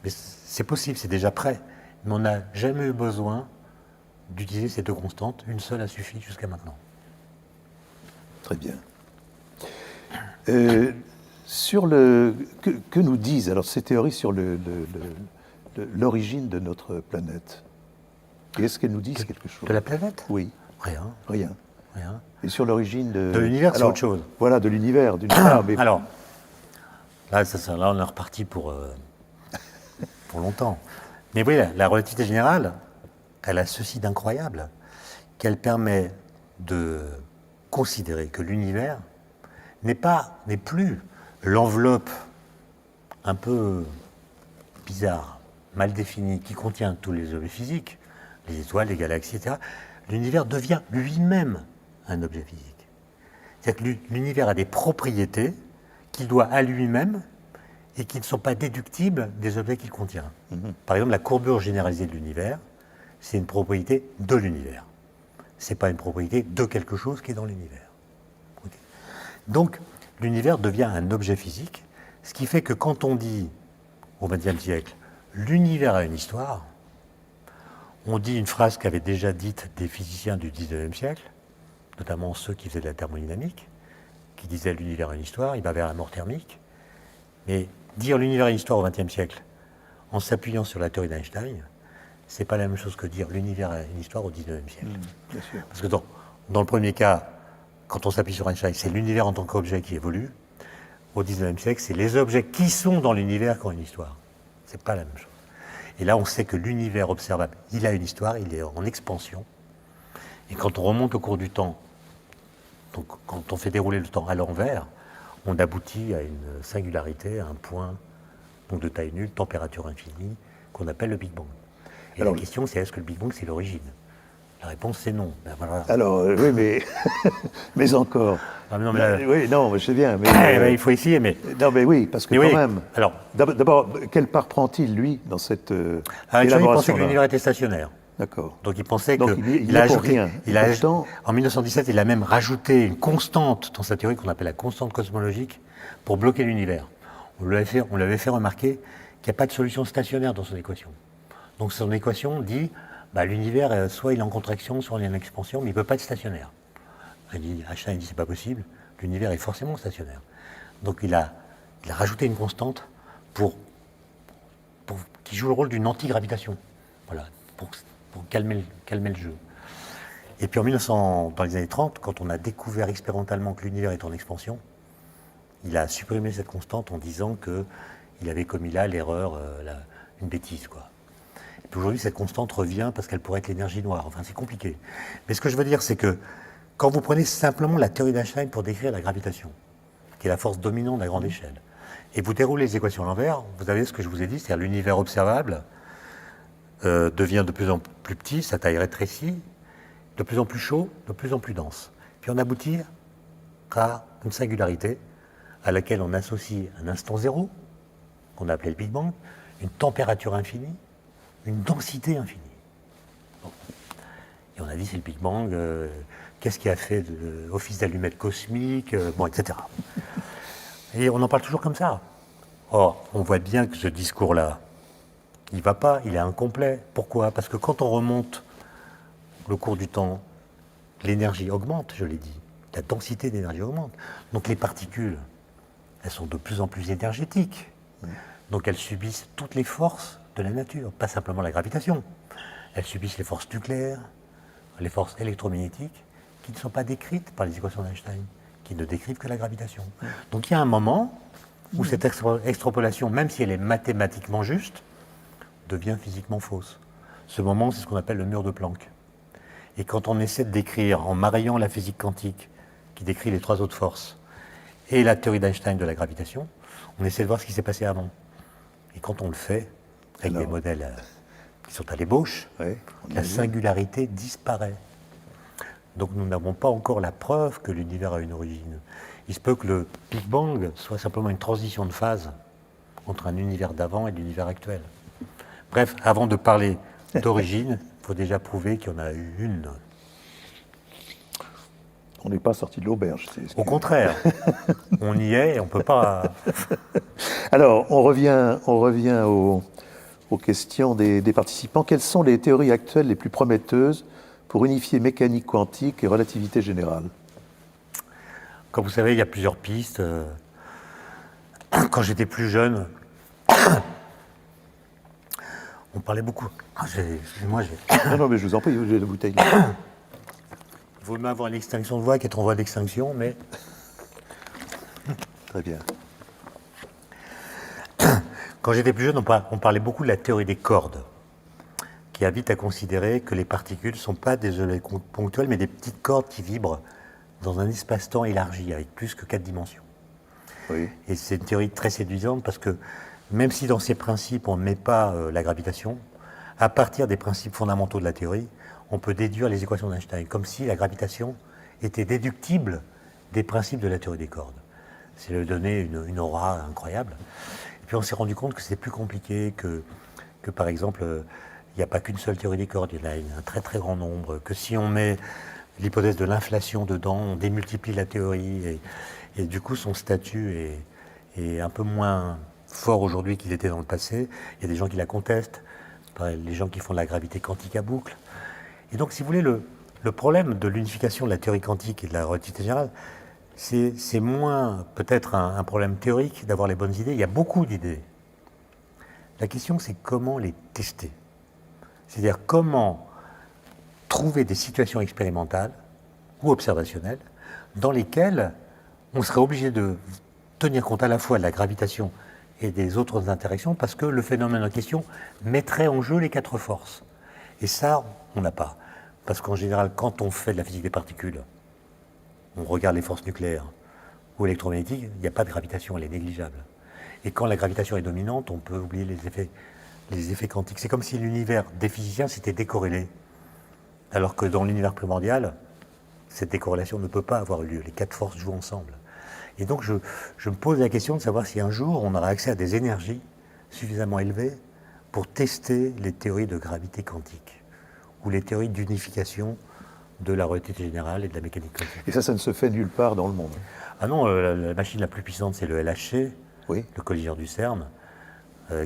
Mais c'est possible, c'est déjà prêt. Mais on n'a jamais eu besoin d'utiliser ces 2 constantes. Une seule a suffi jusqu'à maintenant. Très bien. Que nous disent alors ces théories sur l'origine de notre planète? Est-ce qu'elles nous disent quelque chose? De la planète? Oui. Rien. Rien. Rien. Et sur l'origine de l'univers, c'est autre chose. Voilà, de l'univers, d'une part. Mais... Alors, là, on est reparti pour longtemps. Mais oui, la relativité générale, elle a ceci d'incroyable, qu'elle permet de considérer que l'univers n'est plus l'enveloppe un peu bizarre, mal définie, qui contient tous les objets physiques, les étoiles, les galaxies, etc., l'univers devient lui-même un objet physique. C'est-à-dire que l'univers a des propriétés qu'il doit à lui-même et qui ne sont pas déductibles des objets qu'il contient. Par exemple, la courbure généralisée de l'univers, c'est une propriété de l'univers. Ce n'est pas une propriété de quelque chose qui est dans l'univers. Okay. Donc, l'univers devient un objet physique, ce qui fait que quand on dit, au XXe siècle, l'univers a une histoire, on dit une phrase qu'avaient déjà dite des physiciens du XIXe siècle, notamment ceux qui faisaient de la thermodynamique, qui disaient l'univers a une histoire, il va vers la mort thermique. Mais dire l'univers a une histoire au XXe siècle, en s'appuyant sur la théorie d'Einstein, c'est pas la même chose que dire l'univers a une histoire au XIXe siècle. Bien sûr. Parce que dans le premier cas, quand on s'appuie sur Einstein, c'est l'univers en tant qu'objet qui évolue. Au XIXe siècle, c'est les objets qui sont dans l'univers qui ont une histoire. C'est pas la même chose. Et là, on sait que l'univers observable, il a une histoire, il est en expansion. Et quand on remonte au cours du temps, donc quand on fait dérouler le temps à l'envers, on aboutit à une singularité, à un point donc de taille nulle, température infinie, qu'on appelle le Big Bang. Et alors, la question, c'est est-ce que le Big Bang, c'est l'origine? La réponse, c'est non. Ben, voilà. Alors, oui, mais, mais encore. Ah, mais non, mais là, oui, non, je sais bien. Mais, il faut essayer, mais... Non, mais oui, parce que mais quand oui, même... Alors, d'abord, quelle part prend-il, lui, dans cette il pensait que l'univers était stationnaire. D'accord. Donc il pensait donc, que... il a ajouté rien. En 1917, il a même rajouté une constante dans sa théorie qu'on appelle la constante cosmologique pour bloquer l'univers. On l'avait fait remarquer qu'il n'y a pas de solution stationnaire dans son équation. Donc son équation dit, l'univers, soit il est en contraction, soit il est en expansion, mais il ne peut pas être stationnaire. Einstein dit, c'est pas possible, l'univers est forcément stationnaire. Donc il a rajouté une constante qui joue le rôle d'une antigravitation. Voilà, pour calmer le jeu. Et puis dans les années 30, quand on a découvert expérimentalement que l'univers est en expansion, il a supprimé cette constante en disant qu'il avait commis là l'erreur, une bêtise, quoi. Et puis aujourd'hui, cette constante revient parce qu'elle pourrait être l'énergie noire. Enfin, c'est compliqué. Mais ce que je veux dire, c'est que quand vous prenez simplement la théorie d'Einstein pour décrire la gravitation, qui est la force dominante à grande échelle, et vous déroulez les équations à l'envers, vous avez ce que je vous ai dit, c'est-à-dire l'univers observable devient de plus en plus petit, sa taille rétrécit, de plus en plus chaud, de plus en plus dense. Puis on aboutit à une singularité à laquelle on associe un instant zéro, qu'on a appelé le Big Bang, une température infinie, une densité infinie. Bon. Et on a dit c'est le Big Bang, qu'est-ce qui a fait office d'allumette cosmique, etc. Et on en parle toujours comme ça. Or, on voit bien que ce discours-là, il ne va pas, il est incomplet. Pourquoi? Parce que quand on remonte le cours du temps, l'énergie augmente, je l'ai dit. La densité d'énergie augmente. Donc les particules, elles sont de plus en plus énergétiques. Donc elles subissent toutes les forces de la nature, pas simplement la gravitation. Elles subissent les forces nucléaires, les forces électromagnétiques, qui ne sont pas décrites par les équations d'Einstein, qui ne décrivent que la gravitation. Donc il y a un moment où cette extrapolation, même si elle est mathématiquement juste, devient physiquement fausse. Ce moment, c'est ce qu'on appelle le mur de Planck. Et quand on essaie de décrire, en mariant la physique quantique, qui décrit les trois autres forces, et la théorie d'Einstein de la gravitation, on essaie de voir ce qui s'est passé avant. Et quand on le fait, avec des modèles qui sont à l'ébauche, la singularité disparaît. Donc nous n'avons pas encore la preuve que l'univers a une origine. Il se peut que le Big Bang soit simplement une transition de phase entre un univers d'avant et l'univers actuel. Bref, avant de parler d'origine, il faut déjà prouver qu'il y en a eu une. On n'est pas sorti de l'auberge. Au contraire, on y est et on ne peut pas... Alors, on revient aux questions des participants. Quelles sont les théories actuelles les plus prometteuses pour unifier mécanique quantique et relativité générale? Comme vous savez, il y a plusieurs pistes. Quand j'étais plus jeune, on parlait beaucoup. Excusez-moi, Non, mais je vous en prie, j'ai la bouteille. Vous voulez avoir une extinction de voix qui est en voie d'extinction, mais... Très bien. Quand j'étais plus jeune, on parlait beaucoup de la théorie des cordes, qui invite à considérer que les particules ne sont pas des objets ponctuels, mais des petites cordes qui vibrent dans un espace-temps élargi, avec plus que 4 dimensions. Oui. Et c'est une théorie très séduisante, parce que même si dans ses principes, on ne met pas la gravitation, à partir des principes fondamentaux de la théorie, on peut déduire les équations d'Einstein, comme si la gravitation était déductible des principes de la théorie des cordes. C'est lui donner une aura incroyable. Et puis on s'est rendu compte que c'était plus compliqué, que par exemple, il n'y a pas qu'une seule théorie des cordes, il y en a un très très grand nombre, que si on met l'hypothèse de l'inflation dedans, on démultiplie la théorie, et du coup son statut est un peu moins fort aujourd'hui qu'il était dans le passé. Il y a des gens qui la contestent, les gens qui font de la gravité quantique à boucle. Et donc, si vous voulez, le problème de l'unification de la théorie quantique et de la relativité générale, c'est moins peut-être un problème théorique d'avoir les bonnes idées. Il y a beaucoup d'idées. La question, c'est comment les tester. C'est-à-dire comment trouver des situations expérimentales ou observationnelles dans lesquelles on serait obligé de tenir compte à la fois de la gravitation et des autres interactions, parce que le phénomène en question mettrait en jeu les quatre forces. Et ça, on n'a pas. Parce qu'en général, quand on fait de la physique des particules, on regarde les forces nucléaires ou électromagnétiques, il n'y a pas de gravitation, elle est négligeable. Et quand la gravitation est dominante, on peut oublier les effets quantiques. C'est comme si l'univers des physiciens s'était décorrélé. Alors que dans l'univers primordial, cette décorrélation ne peut pas avoir lieu. Les quatre forces jouent ensemble. Et donc je me pose la question de savoir si un jour on aura accès à des énergies suffisamment élevées pour tester les théories de gravité quantique ou les théories d'unification de la relativité générale et de la mécanique quantique. Et ça ne se fait nulle part dans le monde. Ah non, la machine la plus puissante, c'est le LHC, Oui. le collision du CERN,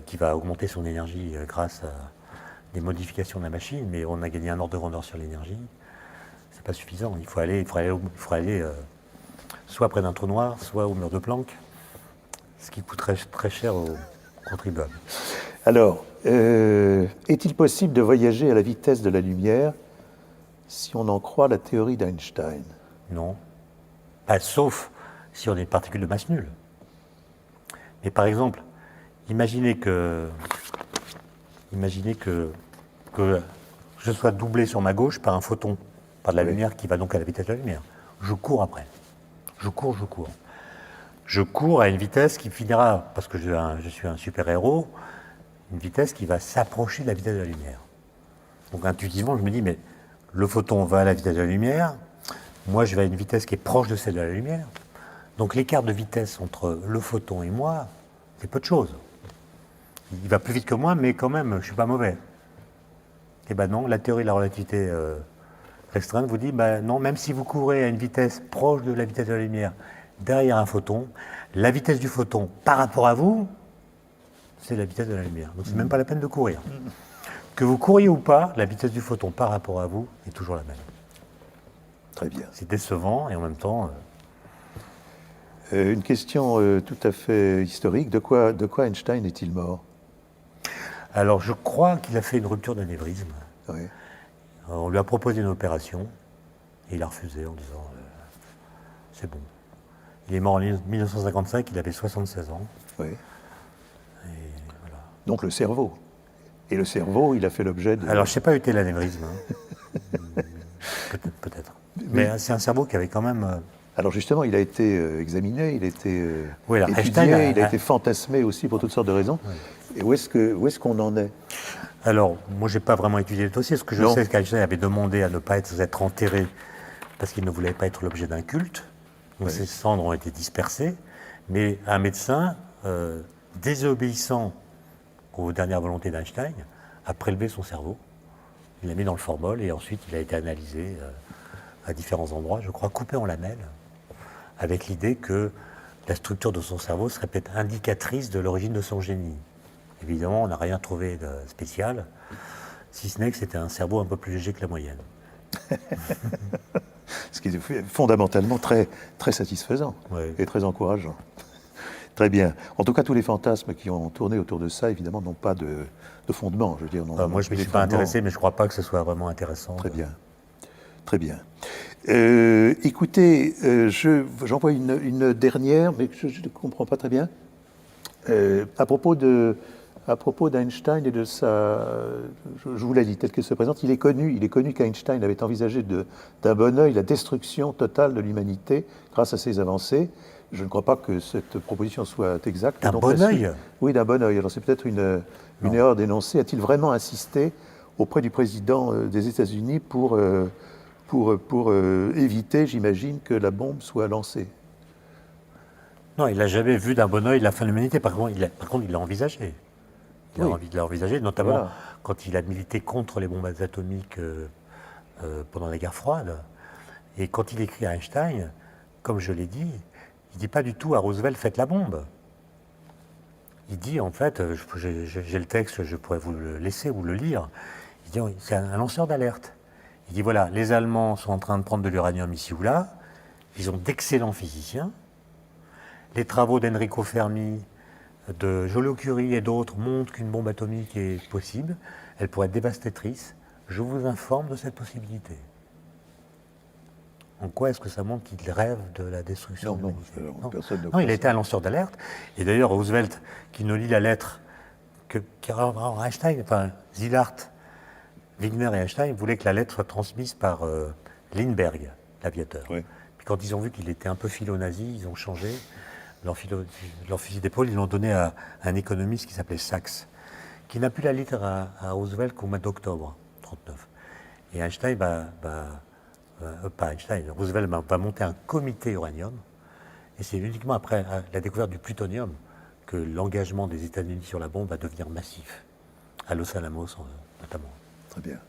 qui va augmenter son énergie grâce à des modifications de la machine, mais on a gagné un ordre de grandeur sur l'énergie. C'est pas suffisant. Il faut aller soit près d'un trou noir, soit au mur de Planck, ce qui coûterait très cher aux contribuables. Alors, est-il possible de voyager à la vitesse de la lumière si on en croit la théorie d'Einstein? Non. Sauf si on est une particule de masse nulle. Mais par exemple, imaginez que je sois doublé sur ma gauche par un photon, par de la lumière qui va donc à la vitesse de la lumière. Je cours après. Je cours. Je cours à une vitesse qui finira, parce que je suis un super-héros, une vitesse qui va s'approcher de la vitesse de la lumière. Donc intuitivement, je me dis, mais le photon va à la vitesse de la lumière, moi je vais à une vitesse qui est proche de celle de la lumière. Donc l'écart de vitesse entre le photon et moi, c'est peu de choses. Il va plus vite que moi, mais quand même, je ne suis pas mauvais. Eh bien non, la théorie de la relativité restreinte vous dit, non, même si vous courez à une vitesse proche de la vitesse de la lumière, derrière un photon, la vitesse du photon par rapport à vous, c'est la vitesse de la lumière. Donc c'est même pas la peine de courir. Que vous couriez ou pas, la vitesse du photon par rapport à vous est toujours la même. Très bien. C'est décevant et en même temps... Une question tout à fait historique. De quoi Einstein est-il mort? Alors je crois qu'il a fait une rupture d'anévrisme. Oui. On lui a proposé une opération et il a refusé en disant c'est bon. Il est mort en 1955, il avait 76 ans. Oui. Et voilà. Donc le cerveau. Et le cerveau, il a fait l'objet de... Alors je ne sais pas où était l'anévrisme. Peut-être. Mais c'est un cerveau qui avait quand même... Alors justement, il a été examiné, il a été oui, alors, étudié, il a été fantasmé aussi pour toutes sortes de raisons. Oui. Et où est-ce qu'on en est? Alors, moi, je n'ai pas vraiment étudié le dossier. Ce que je sais, c'est qu'Einstein avait demandé à ne pas être enterré parce qu'il ne voulait pas être l'objet d'un culte. Donc, ses cendres ont été dispersées. Mais un médecin, désobéissant aux dernières volontés d'Einstein, a prélevé son cerveau. Il l'a mis dans le formol et ensuite, il a été analysé à différents endroits, je crois, coupé en lamelles, avec l'idée que la structure de son cerveau serait peut-être indicatrice de l'origine de son génie. Évidemment, on n'a rien trouvé de spécial, si ce n'est que c'était un cerveau un peu plus léger que la moyenne. Ce qui est fondamentalement très, très satisfaisant et très encourageant. Très bien. En tout cas, tous les fantasmes qui ont tourné autour de ça, évidemment, n'ont pas de fondement. Je veux dire, moi, je ne me suis pas intéressé, mais je ne crois pas que ce soit vraiment intéressant. Très bien. Très bien. Écoutez, j'en vois une dernière, mais je ne comprends pas très bien. À propos d'Einstein et de sa... Je vous l'ai dit, tel qu'il se présente, il est connu qu'Einstein avait envisagé d'un bon œil la destruction totale de l'humanité grâce à ses avancées. Je ne crois pas que cette proposition soit exacte. D'un Donc, bon la suite- œil. Oui, d'un bon œil. Alors c'est peut-être une erreur d'énoncé. A-t-il vraiment insisté auprès du président des États-Unis pour éviter, j'imagine, que la bombe soit lancée? Non, il n'a jamais vu d'un bon œil la fin de l'humanité. Par contre, il l'a envisagé. Il Oui. l'a envisagé, notamment Voilà. quand il a milité contre les bombes atomiques pendant la guerre froide. Et quand il écrit à Einstein, comme je l'ai dit, il ne dit pas du tout à Roosevelt, faites la bombe. Il dit, en fait, j'ai le texte, je pourrais vous le laisser ou le lire. Il dit, c'est un lanceur d'alerte. Il dit, voilà, les Allemands sont en train de prendre de l'uranium ici ou là. Ils ont d'excellents physiciens. Les travaux d'Enrico Fermi, de Joliot-Curie et d'autres montrent qu'une bombe atomique est possible. Elle pourrait être dévastatrice. Je vous informe de cette possibilité. En quoi est-ce que ça montre qu'il rêve de la destruction de l'humanité? Personne ne Non, croit il a ça. été un lanceur d'alerte. Et d'ailleurs, Roosevelt, qui ne lit la lettre Einstein, enfin Szilard, Wigner et Einstein voulaient que la lettre soit transmise par Lindbergh, l'aviateur. Oui. Puis quand ils ont vu qu'il était un peu philo-nazi, ils ont changé leur fusil d'épaule, ils l'ont donné à un économiste qui s'appelait Sachs, qui n'a pu la lire à Roosevelt qu'au mois d'octobre 1939. Et Einstein pas Einstein, Roosevelt va monter un comité uranium, et c'est uniquement après la découverte du plutonium que l'engagement des États-Unis sur la bombe va devenir massif, à Los Alamos notamment. Très bien.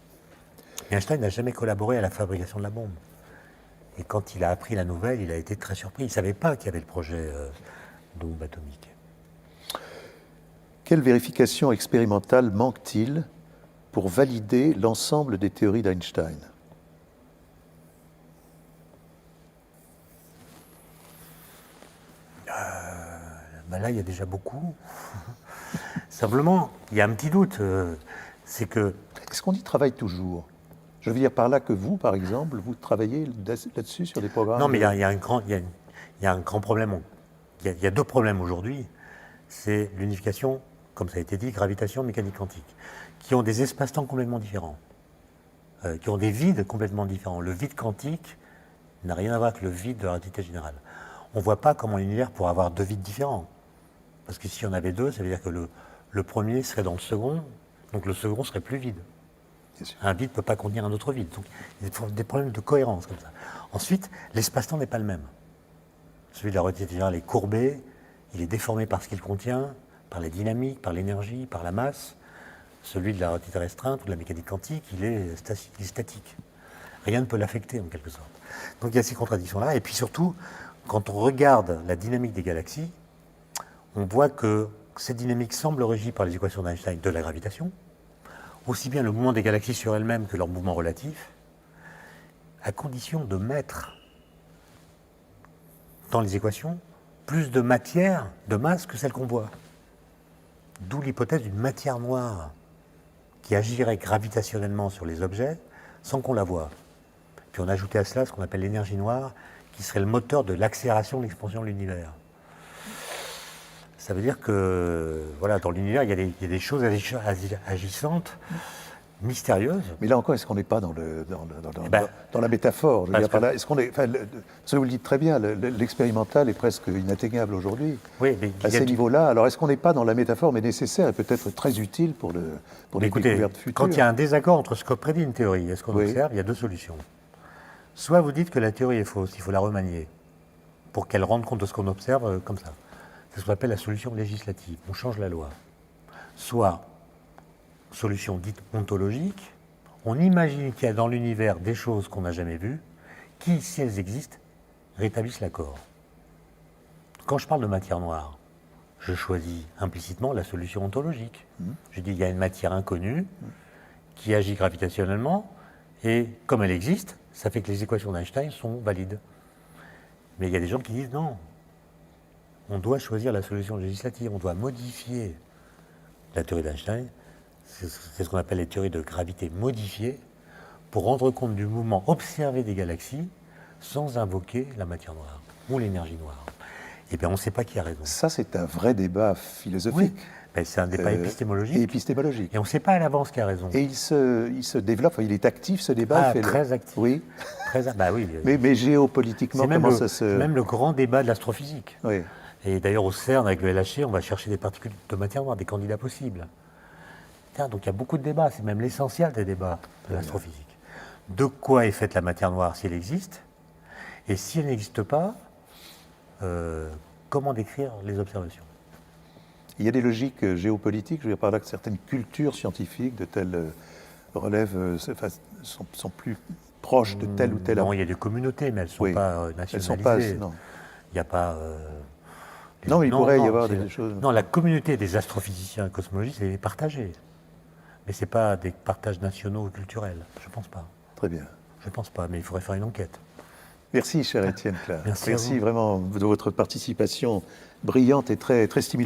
Et Einstein n'a jamais collaboré à la fabrication de la bombe. Et quand il a appris la nouvelle, il a été très surpris. Il ne savait pas qu'il y avait le projet de bombe atomique. Quelle vérification expérimentale manque-t-il pour valider l'ensemble des théories d'Einstein? Là, il y a déjà beaucoup. Simplement, il y a un petit doute. C'est que... Est-ce qu'on y travaille toujours? Je veux dire par là que vous, par exemple, vous travaillez là-dessus sur des programmes? Non, mais il y a un grand problème. Il y a deux problèmes aujourd'hui. C'est l'unification, comme ça a été dit, gravitation, mécanique quantique, qui ont des espaces-temps complètement différents, qui ont des vides complètement différents. Le vide quantique n'a rien à voir avec le vide de la relativité générale. On ne voit pas comment l'univers pourrait avoir deux vides différents. Parce que s'il y en avait deux, ça veut dire que le premier serait dans le second, donc le second serait plus vide. Bien sûr. Un vide ne peut pas contenir un autre vide. Donc il y a des problèmes de cohérence comme ça. Ensuite, l'espace-temps n'est pas le même. Celui de la relativité générale est courbé, il est déformé par ce qu'il contient, par la dynamique, par l'énergie, par la masse. Celui de la relativité restreinte ou de la mécanique quantique, il est statique. Rien ne peut l'affecter en quelque sorte. Donc il y a ces contradictions-là. Et puis surtout, quand on regarde la dynamique des galaxies, on voit que cette dynamique semble régie par les équations d'Einstein de la gravitation, aussi bien le mouvement des galaxies sur elles-mêmes que leur mouvement relatif, à condition de mettre dans les équations plus de matière, de masse que celle qu'on voit. D'où l'hypothèse d'une matière noire qui agirait gravitationnellement sur les objets sans qu'on la voie. Puis on ajoutait à cela ce qu'on appelle l'énergie noire, qui serait le moteur de l'accélération de l'expansion de l'univers. Ça veut dire que, voilà, dans l'univers, il y a des choses agissantes, mystérieuses. Mais là encore, est-ce qu'on n'est pas dans la métaphore? Je veux dire par là, est-ce qu'on est, enfin, vous le dites très bien, l'expérimental est presque inatteignable aujourd'hui. Oui, mais à ces niveaux-là. Alors, est-ce qu'on n'est pas dans la métaphore, mais nécessaire et peut-être très utile pour les découvertes futures? Quand il y a un désaccord entre ce que prédit une théorie et ce qu'on observe, il y a deux solutions. Soit vous dites que la théorie est fausse, il faut la remanier pour qu'elle rende compte de ce qu'on observe comme ça. C'est ce qu'on appelle la solution législative. On change la loi. Soit, solution dite ontologique, on imagine qu'il y a dans l'univers des choses qu'on n'a jamais vues, qui, si elles existent, rétablissent l'accord. Quand je parle de matière noire, je choisis implicitement la solution ontologique. Je dis qu'il y a une matière inconnue qui agit gravitationnellement, et comme elle existe, ça fait que les équations d'Einstein sont valides. Mais il y a des gens qui disent non. On doit choisir la solution législative, on doit modifier la théorie d'Einstein, c'est ce qu'on appelle les théories de gravité modifiées, pour rendre compte du mouvement observé des galaxies sans invoquer la matière noire ou l'énergie noire. Eh bien, on ne sait pas qui a raison. Ça, c'est un vrai débat philosophique. Oui, Ben, c'est un débat épistémologique. Et épistémologique. Et on ne sait pas à l'avance qui a raison. Et il se développe, il est actif ce débat. Très actif. Oui. Bah oui. Mais géopolitiquement, comment ça se... C'est même le grand débat de l'astrophysique. Oui. Et d'ailleurs, au CERN, avec le LHC, on va chercher des particules de matière noire, des candidats possibles. Donc il y a beaucoup de débats, c'est même l'essentiel des débats de l'astrophysique. De quoi est faite la matière noire si elle existe? Et si elle n'existe pas, comment décrire les observations? Il y a des logiques géopolitiques, je veux dire par là que certaines cultures scientifiques de telle relève sont plus proches de telle ou telle... Non, il y a des communautés, mais elles ne sont pas nationalisées. Elles sont pas, non. Il n'y a pas... non, il pourrait y avoir des choses... Non, la communauté des astrophysiciens et cosmologistes, elle est partagée. Mais ce n'est pas des partages nationaux ou culturels, je ne pense pas. Très bien. Je ne pense pas, mais il faudrait faire une enquête. Merci, cher Étienne Klein. Merci vraiment de votre participation brillante et très, très stimulante.